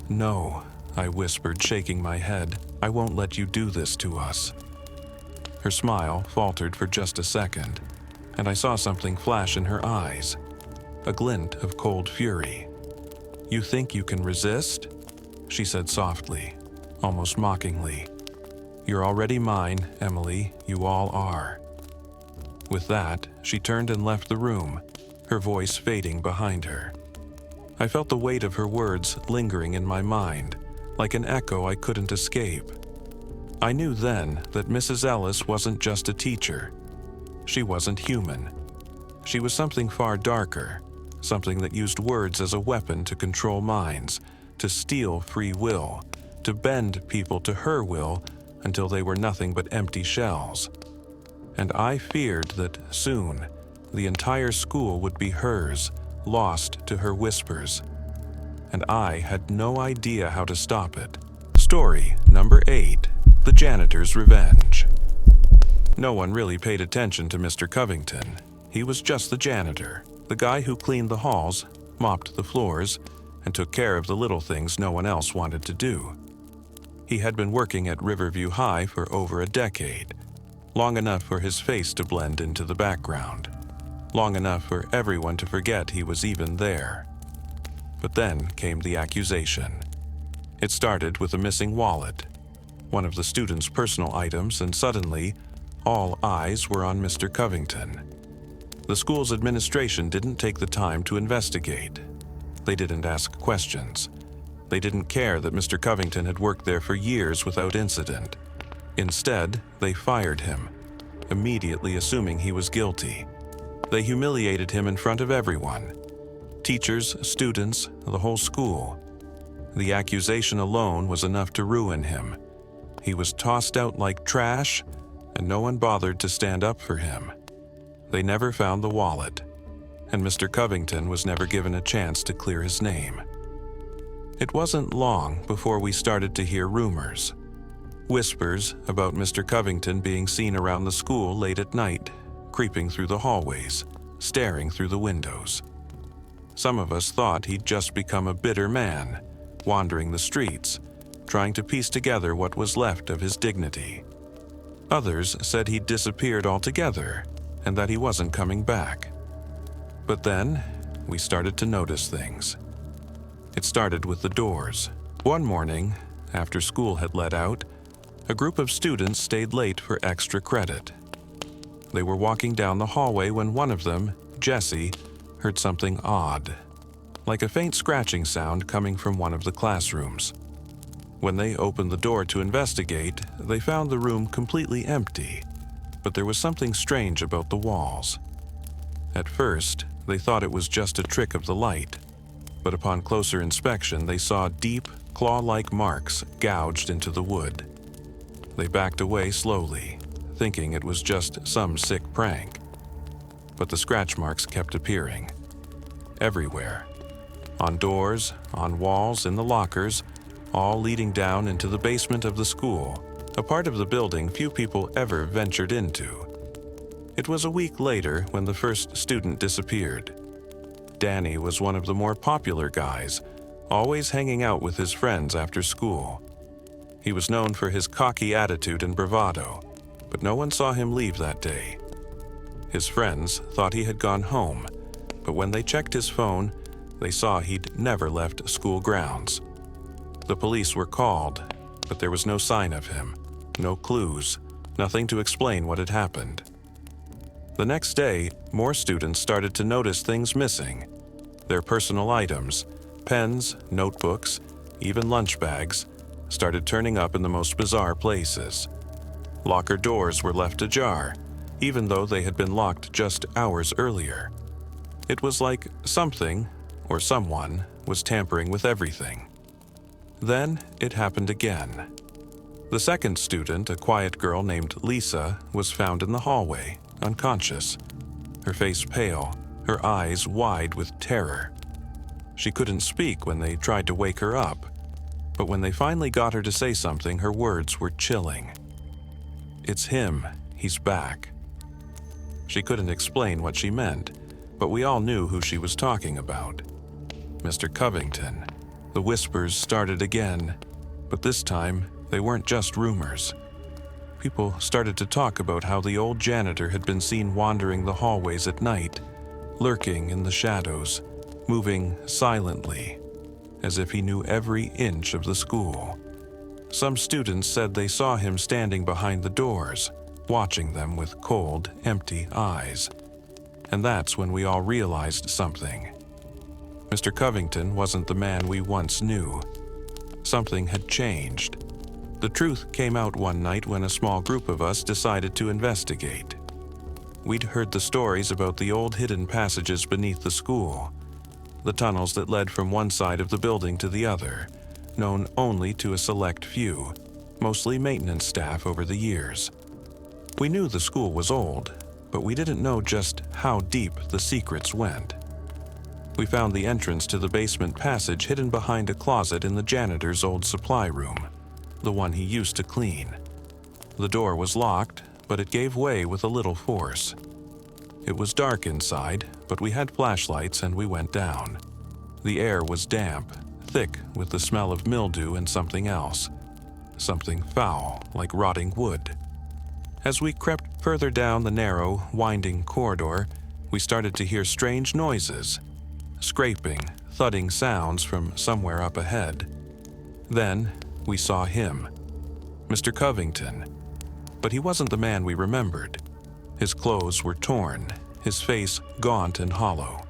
"No," I whispered, shaking my head. "I won't let you do this to us." Her smile faltered for just a second, and I saw something flash in her eyes, a glint of cold fury. "You think you can resist?" she said softly, almost mockingly. "You're already mine, Emily, you all are." With that, she turned and left the room, her voice fading behind her. I felt the weight of her words lingering in my mind, like an echo I couldn't escape. I knew then that Mrs. Ellis wasn't just a teacher. She wasn't human. She was something far darker, something that used words as a weapon to control minds, to steal free will, to bend people to her will until they were nothing but empty shells. And I feared that soon, the entire school would be hers, lost to her whispers. And I had no idea how to stop it. Story number 8, The Janitor's Revenge. No one really paid attention to Mr. Covington. He was just the janitor, the guy who cleaned the halls, mopped the floors, and took care of the little things no one else wanted to do. He had been working at Riverview High for over a decade, long enough for his face to blend into the background, long enough for everyone to forget he was even there. But then came the accusation. It started with a missing wallet, one of the students' personal items, and suddenly, all eyes were on Mr. Covington. The school's administration didn't take the time to investigate. They didn't ask questions. They didn't care that Mr. Covington had worked there for years without incident. Instead, they fired him, immediately assuming he was guilty. They humiliated him in front of everyone. Teachers, students, the whole school. The accusation alone was enough to ruin him. He was tossed out like trash, and no one bothered to stand up for him. They never found the wallet, and Mr. Covington was never given a chance to clear his name. It wasn't long before we started to hear rumors. Whispers about Mr. Covington being seen around the school late at night, creeping through the hallways, staring through the windows. Some of us thought he'd just become a bitter man, wandering the streets, trying to piece together what was left of his dignity. Others said he'd disappeared altogether and that he wasn't coming back. But then, we started to notice things. It started with the doors. One morning, after school had let out, a group of students stayed late for extra credit. They were walking down the hallway when one of them, Jesse, heard something odd, like a faint scratching sound coming from one of the classrooms. When they opened the door to investigate, they found the room completely empty, but there was something strange about the walls. At first, they thought it was just a trick of the light, but upon closer inspection, they saw deep, claw-like marks gouged into the wood. They backed away slowly, thinking it was just some sick prank. But the scratch marks kept appearing. Everywhere. On doors, on walls, in the lockers, all leading down into the basement of the school, a part of the building few people ever ventured into. It was a week later when the first student disappeared. Danny was one of the more popular guys, always hanging out with his friends after school. He was known for his cocky attitude and bravado, but no one saw him leave that day. His friends thought he had gone home, but when they checked his phone, they saw he'd never left school grounds. The police were called, but there was no sign of him, no clues, nothing to explain what had happened. The next day, more students started to notice things missing. Their personal items, pens, notebooks, even lunch bags, started turning up in the most bizarre places. Locker doors were left ajar, even though they had been locked just hours earlier. It was like something, or someone, was tampering with everything. Then it happened again. The second student, a quiet girl named Lisa, was found in the hallway, unconscious, her face pale, her eyes wide with terror. She couldn't speak when they tried to wake her up, but when they finally got her to say something, her words were chilling. "It's him. He's back." She couldn't explain what she meant, but we all knew who she was talking about. Mr. Covington. The whispers started again, but this time they weren't just rumors. People started to talk about how the old janitor had been seen wandering the hallways at night, lurking in the shadows, moving silently, as if he knew every inch of the school. Some students said they saw him standing behind the doors, watching them with cold, empty eyes. And that's when we all realized something. Mr. Covington wasn't the man we once knew. Something had changed. The truth came out one night when a small group of us decided to investigate. We'd heard the stories about the old hidden passages beneath the school, the tunnels that led from one side of the building to the other, known only to a select few, mostly maintenance staff over the years. We knew the school was old, but we didn't know just how deep the secrets went. We found the entrance to the basement passage hidden behind a closet in the janitor's old supply room, the one he used to clean. The door was locked, but it gave way with a little force. It was dark inside, but we had flashlights and we went down. The air was damp, thick with the smell of mildew and something else. Something foul, like rotting wood. As we crept further down the narrow, winding corridor, we started to hear strange noises. Scraping, thudding sounds from somewhere up ahead. Then we saw him, Mr. Covington. But he wasn't the man we remembered. His clothes were torn, his face gaunt and hollow.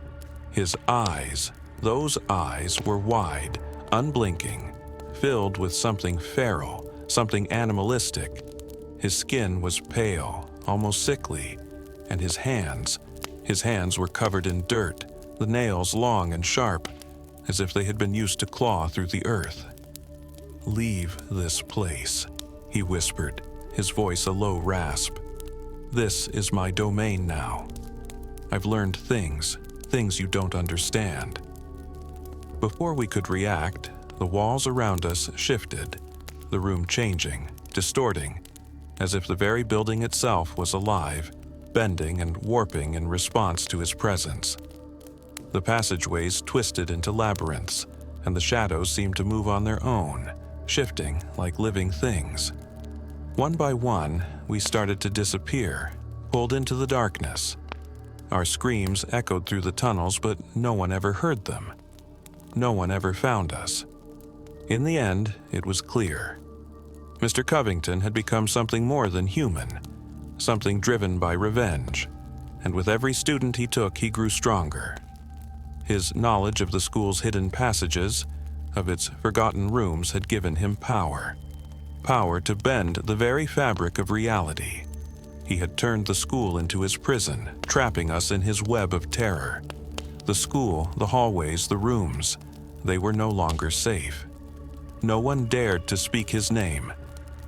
His eyes, those eyes were wide, unblinking, filled with something feral, something animalistic. His skin was pale, almost sickly, and his hands were covered in dirt, the nails long and sharp, as if they had been used to claw through the earth. "Leave this place," he whispered, his voice a low rasp. "This is my domain now. I've learned things you don't understand." Before we could react, the walls around us shifted, the room changing, distorting, as if the very building itself was alive, bending and warping in response to his presence. The passageways twisted into labyrinths, and the shadows seemed to move on their own, shifting like living things. One by one, we started to disappear, pulled into the darkness. Our screams echoed through the tunnels, but no one ever heard them. No one ever found us. In the end, it was clear. Mr. Covington had become something more than human, something driven by revenge, and with every student he took, he grew stronger. His knowledge of the school's hidden passages, of its forgotten rooms, had given him power. Power to bend the very fabric of reality. He had turned the school into his prison, trapping us in his web of terror. The school, the hallways, the rooms, they were no longer safe. No one dared to speak his name,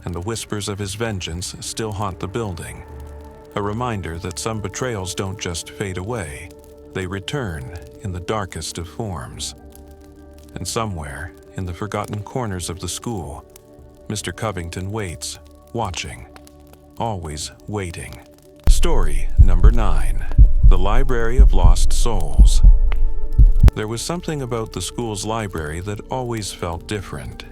and the whispers of his vengeance still haunt the building. A reminder that some betrayals don't just fade away, they return in the darkest of forms. And somewhere, in the forgotten corners of the school, Mr. Covington waits, watching, always waiting. Story number 9. The Library of Lost Souls. There was something about the school's library that always felt different.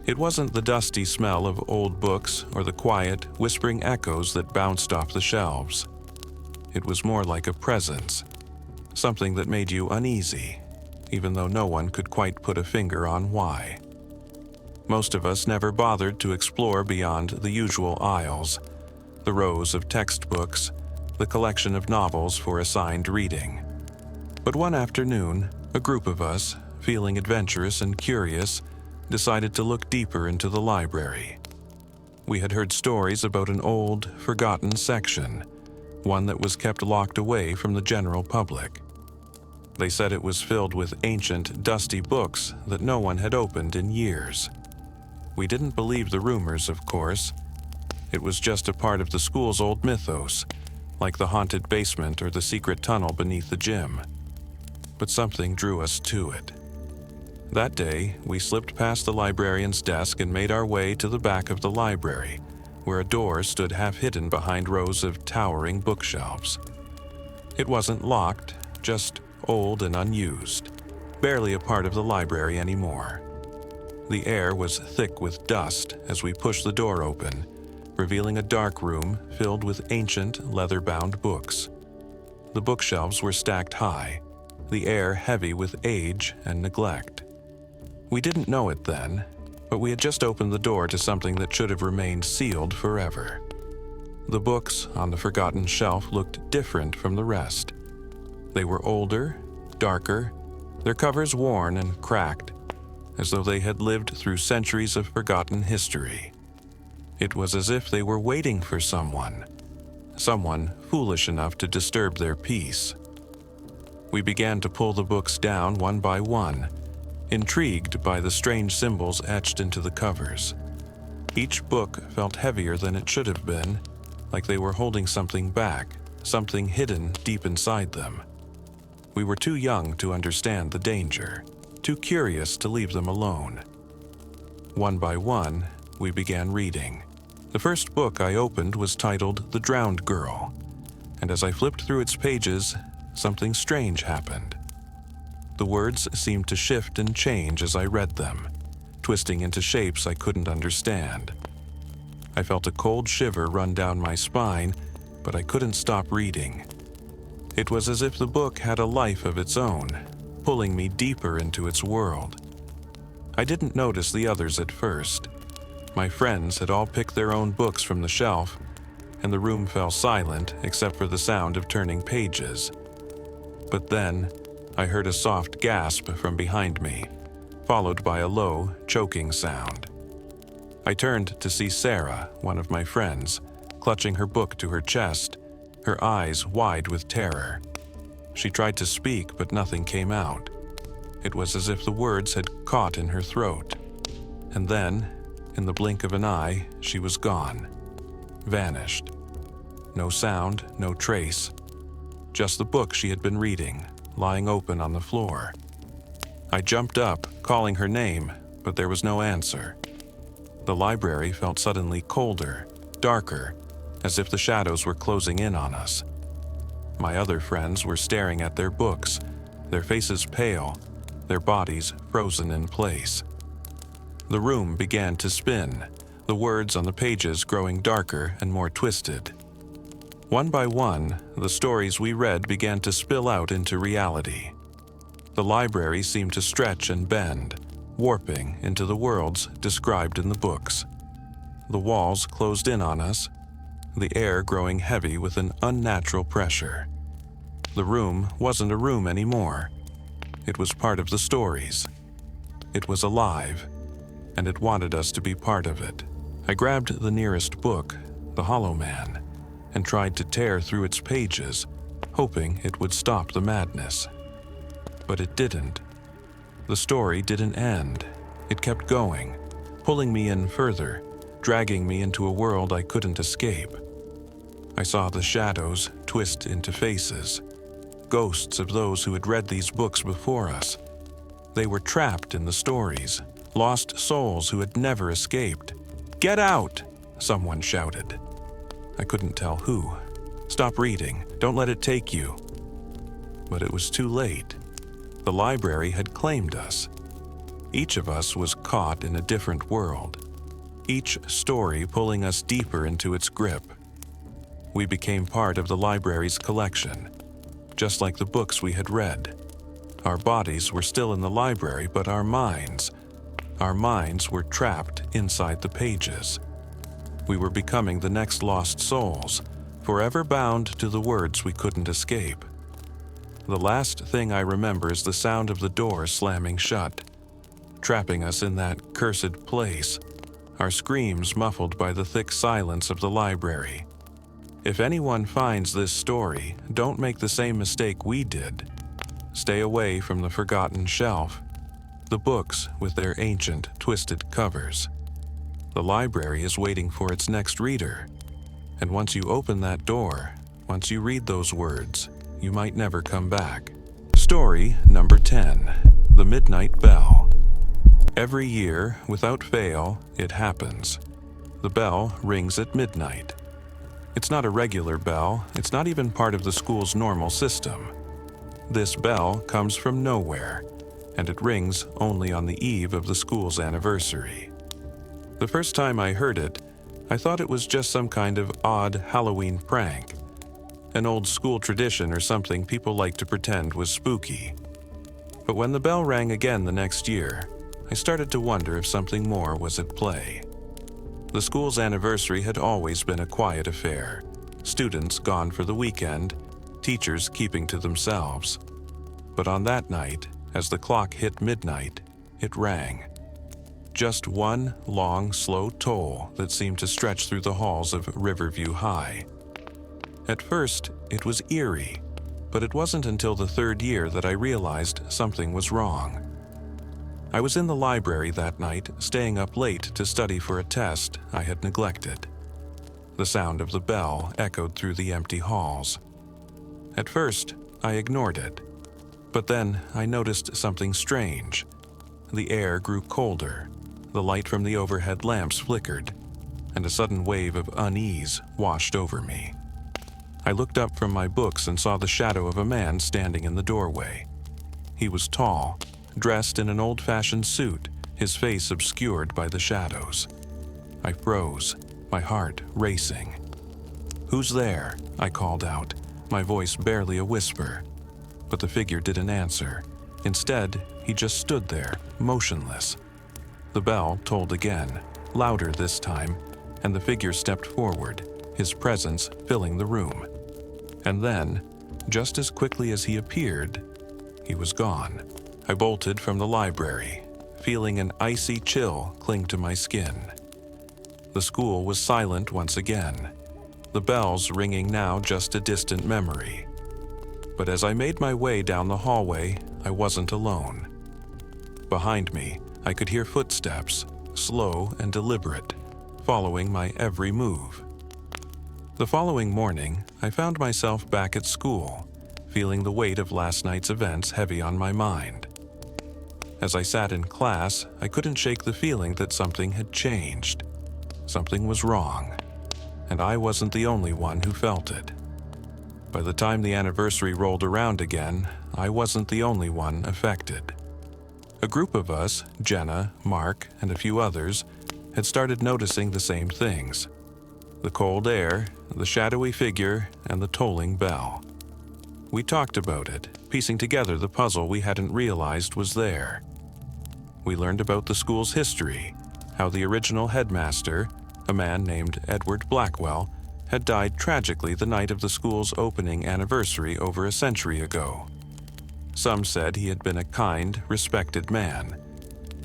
It wasn't the dusty smell of old books or the quiet, whispering echoes that bounced off the shelves. It was more like a presence, something that made you uneasy, even though no one could quite put a finger on why. Most of us never bothered to explore beyond the usual aisles, the rows of textbooks, the collection of novels for assigned reading. But one afternoon, a group of us, feeling adventurous and curious, decided to look deeper into the library. We had heard stories about an old, forgotten section, one that was kept locked away from the general public. They said it was filled with ancient, dusty books that no one had opened in years. We didn't believe the rumors, of course. It was just a part of the school's old mythos, like the haunted basement or the secret tunnel beneath the gym. But something drew us to it. That day, we slipped past the librarian's desk and made our way to the back of the library, where a door stood half hidden behind rows of towering bookshelves. It wasn't locked, just old and unused, barely a part of the library anymore. The air was thick with dust as we pushed the door open, revealing a dark room filled with ancient, leather-bound books. The bookshelves were stacked high, the air heavy with age and neglect. We didn't know it then, but we had just opened the door to something that should have remained sealed forever. The books on the forgotten shelf looked different from the rest. They were older, darker, their covers worn and cracked, as though they had lived through centuries of forgotten history. It was as if they were waiting for someone foolish enough to disturb their peace. We began to pull the books down one by one, intrigued by the strange symbols etched into the covers. Each book felt heavier than it should have been, like they were holding something back, something hidden deep inside them. We were too young to understand the danger, too curious to leave them alone. One by one, we began reading. The first book I opened was titled The Drowned Girl, and as I flipped through its pages, something strange happened. The words seemed to shift and change as I read them, twisting into shapes I couldn't understand. I felt a cold shiver run down my spine, but I couldn't stop reading. It was as if the book had a life of its own, pulling me deeper into its world. I didn't notice the others at first. My friends had all picked their own books from the shelf, and the room fell silent except for the sound of turning pages. But then, I heard a soft gasp from behind me, followed by a low, choking sound. I turned to see Sarah, one of my friends, clutching her book to her chest, her eyes wide with terror. She tried to speak, but nothing came out. It was as if the words had caught in her throat. And then, in the blink of an eye, she was gone. Vanished. No sound, no trace. Just the book she had been reading, lying open on the floor. I jumped up, calling her name, but there was no answer. The library felt suddenly colder, darker, as if the shadows were closing in on us. My other friends were staring at their books, their faces pale, their bodies frozen in place. The room began to spin, the words on the pages growing darker and more twisted. One by one, the stories we read began to spill out into reality. The library seemed to stretch and bend, warping into the worlds described in the books. The walls closed in on us, the air growing heavy with an unnatural pressure. The room wasn't a room anymore. It was part of the stories. It was alive, and it wanted us to be part of it. I grabbed the nearest book, The Hollow Man, and tried to tear through its pages, hoping it would stop the madness. But it didn't. The story didn't end. It kept going, pulling me in further, dragging me into a world I couldn't escape. I saw the shadows twist into faces, ghosts of those who had read these books before us. They were trapped in the stories, lost souls who had never escaped. "Get out!" someone shouted. I couldn't tell who. "Stop reading. Don't let it take you." But it was too late. The library had claimed us. Each of us was caught in a different world, each story pulling us deeper into its grip. We became part of the library's collection, just like the books we had read. Our bodies were still in the library, but our minds were trapped inside the pages. We were becoming the next lost souls, forever bound to the words we couldn't escape. The last thing I remember is the sound of the door slamming shut, trapping us in that cursed place, our screams muffled by the thick silence of the library. If anyone finds this story, don't make the same mistake we did. Stay away from the forgotten shelf, the books with their ancient, twisted covers. The library is waiting for its next reader, and once you open that door, once you read those words, you might never come back. Story number 10, The Midnight Bell. Every year, without fail, it happens. The bell rings at midnight. It's not a regular bell, it's not even part of the school's normal system. This bell comes from nowhere, and it rings only on the eve of the school's anniversary. The first time I heard it, I thought it was just some kind of odd Halloween prank, an old school tradition or something people like to pretend was spooky. But when the bell rang again the next year, I started to wonder if something more was at play. The school's anniversary had always been a quiet affair, students gone for the weekend, teachers keeping to themselves. But on that night, as the clock hit midnight, it rang. Just one long, slow toll that seemed to stretch through the halls of Riverview High. At first, it was eerie, but it wasn't until the third year that I realized something was wrong. I was in the library that night, staying up late to study for a test I had neglected. The sound of the bell echoed through the empty halls. At first, I ignored it, but then I noticed something strange. The air grew colder, the light from the overhead lamps flickered, and a sudden wave of unease washed over me. I looked up from my books and saw the shadow of a man standing in the doorway. He was tall, dressed in an old-fashioned suit, his face obscured by the shadows. I froze, my heart racing. "Who's there?" I called out, my voice barely a whisper. But the figure didn't answer. Instead, he just stood there, motionless. The bell tolled again, louder this time, and the figure stepped forward, his presence filling the room. And then, just as quickly as he appeared, he was gone. I bolted from the library, feeling an icy chill cling to my skin. The school was silent once again, the bells ringing now just a distant memory. But as I made my way down the hallway, I wasn't alone. Behind me, I could hear footsteps, slow and deliberate, following my every move. The following morning, I found myself back at school, feeling the weight of last night's events heavy on my mind. As I sat in class, I couldn't shake the feeling that something had changed. Something was wrong, and I wasn't the only one who felt it. By the time the anniversary rolled around again, I wasn't the only one affected. A group of us, Jenna, Mark, and a few others, had started noticing the same things. The cold air, the shadowy figure, and the tolling bell. We talked about it, piecing together the puzzle we hadn't realized was there. We learned about the school's history, how the original headmaster, a man named Edward Blackwell, had died tragically the night of the school's opening anniversary over a century ago. Some said he had been a kind, respected man.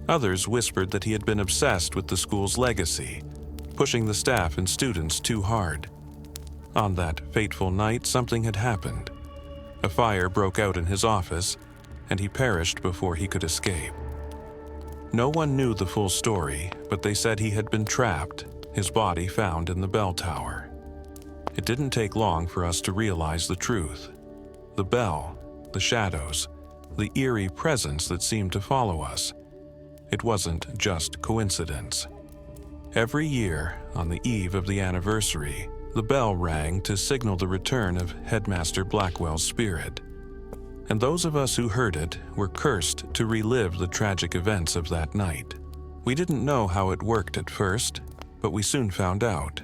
Others whispered that he had been obsessed with the school's legacy, pushing the staff and students too hard. On that fateful night, something had happened. A fire broke out in his office, and he perished before he could escape. No one knew the full story, but they said he had been trapped, his body found in the bell tower. It didn't take long for us to realize the truth. The bell, the shadows, the eerie presence that seemed to follow us. It wasn't just coincidence. Every year, on the eve of the anniversary, the bell rang to signal the return of Headmaster Blackwell's spirit. And those of us who heard it were cursed to relive the tragic events of that night. We didn't know how it worked at first, but we soon found out.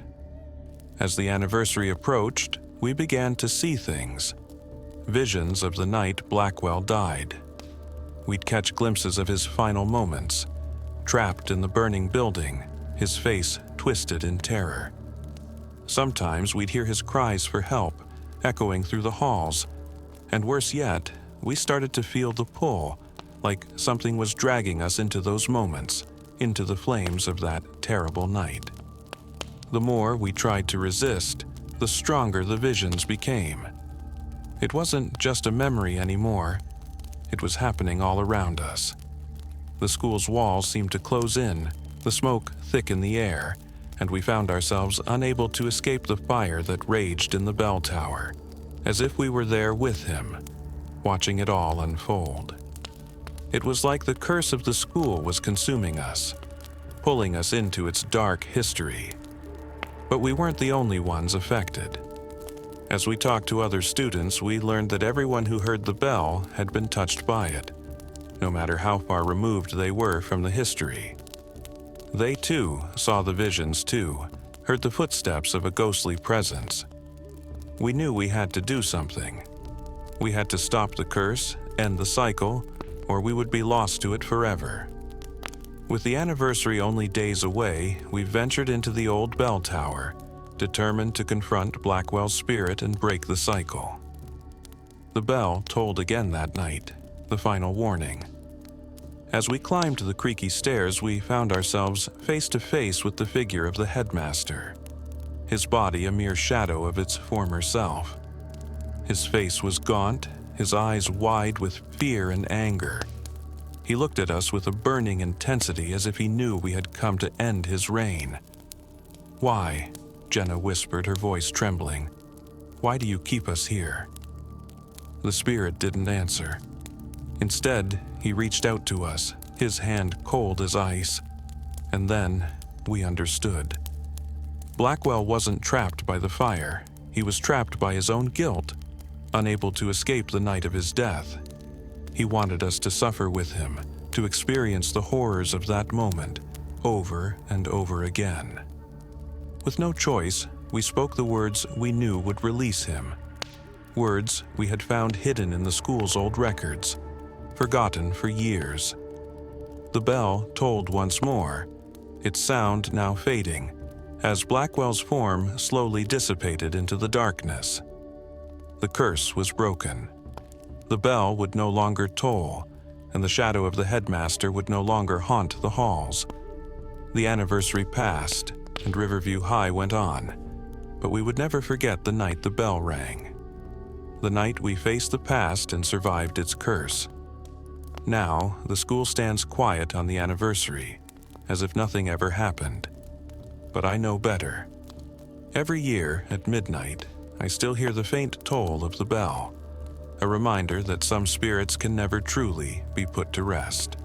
As the anniversary approached, we began to see things. Visions of the night Blackwell died. We'd catch glimpses of his final moments, trapped in the burning building, his face twisted in terror. Sometimes we'd hear his cries for help, echoing through the halls, and worse yet, we started to feel the pull, like something was dragging us into those moments, into the flames of that terrible night. The more we tried to resist, the stronger the visions became. It wasn't just a memory anymore. It was happening all around us. The school's walls seemed to close in, the smoke thick in the air, and we found ourselves unable to escape the fire that raged in the bell tower, as if we were there with him, watching it all unfold. It was like the curse of the school was consuming us, pulling us into its dark history, But we weren't the only ones affected. As we talked to other students, we learned that everyone who heard the bell had been touched by it, no matter how far removed they were from the history. They too saw the visions too, heard the footsteps of a ghostly presence. We knew we had to do something. We had to stop the curse, end the cycle, or we would be lost to it forever. With the anniversary only days away, we ventured into the old bell tower, determined to confront Blackwell's spirit and break the cycle. The bell tolled again that night, the final warning. As we climbed the creaky stairs, we found ourselves face to face with the figure of the headmaster, his body a mere shadow of its former self. His face was gaunt, his eyes wide with fear and anger. He looked at us with a burning intensity as if he knew we had come to end his reign. "Why?" Jenna whispered, her voice trembling. "Why do you keep us here?" The spirit didn't answer. Instead, he reached out to us, his hand cold as ice. And then, we understood. Blackwell wasn't trapped by the fire. He was trapped by his own guilt, unable to escape the night of his death. He wanted us to suffer with him, to experience the horrors of that moment, over and over again. With no choice, we spoke the words we knew would release him. Words we had found hidden in the school's old records, forgotten for years. The bell tolled once more, its sound now fading, as Blackwell's form slowly dissipated into the darkness. The curse was broken. The bell would no longer toll, and the shadow of the headmaster would no longer haunt the halls. The anniversary passed, and Riverview High went on, but we would never forget the night the bell rang. The night we faced the past and survived its curse. Now, the school stands quiet on the anniversary, as if nothing ever happened. But I know better. Every year, at midnight, I still hear the faint toll of the bell, a reminder that some spirits can never truly be put to rest.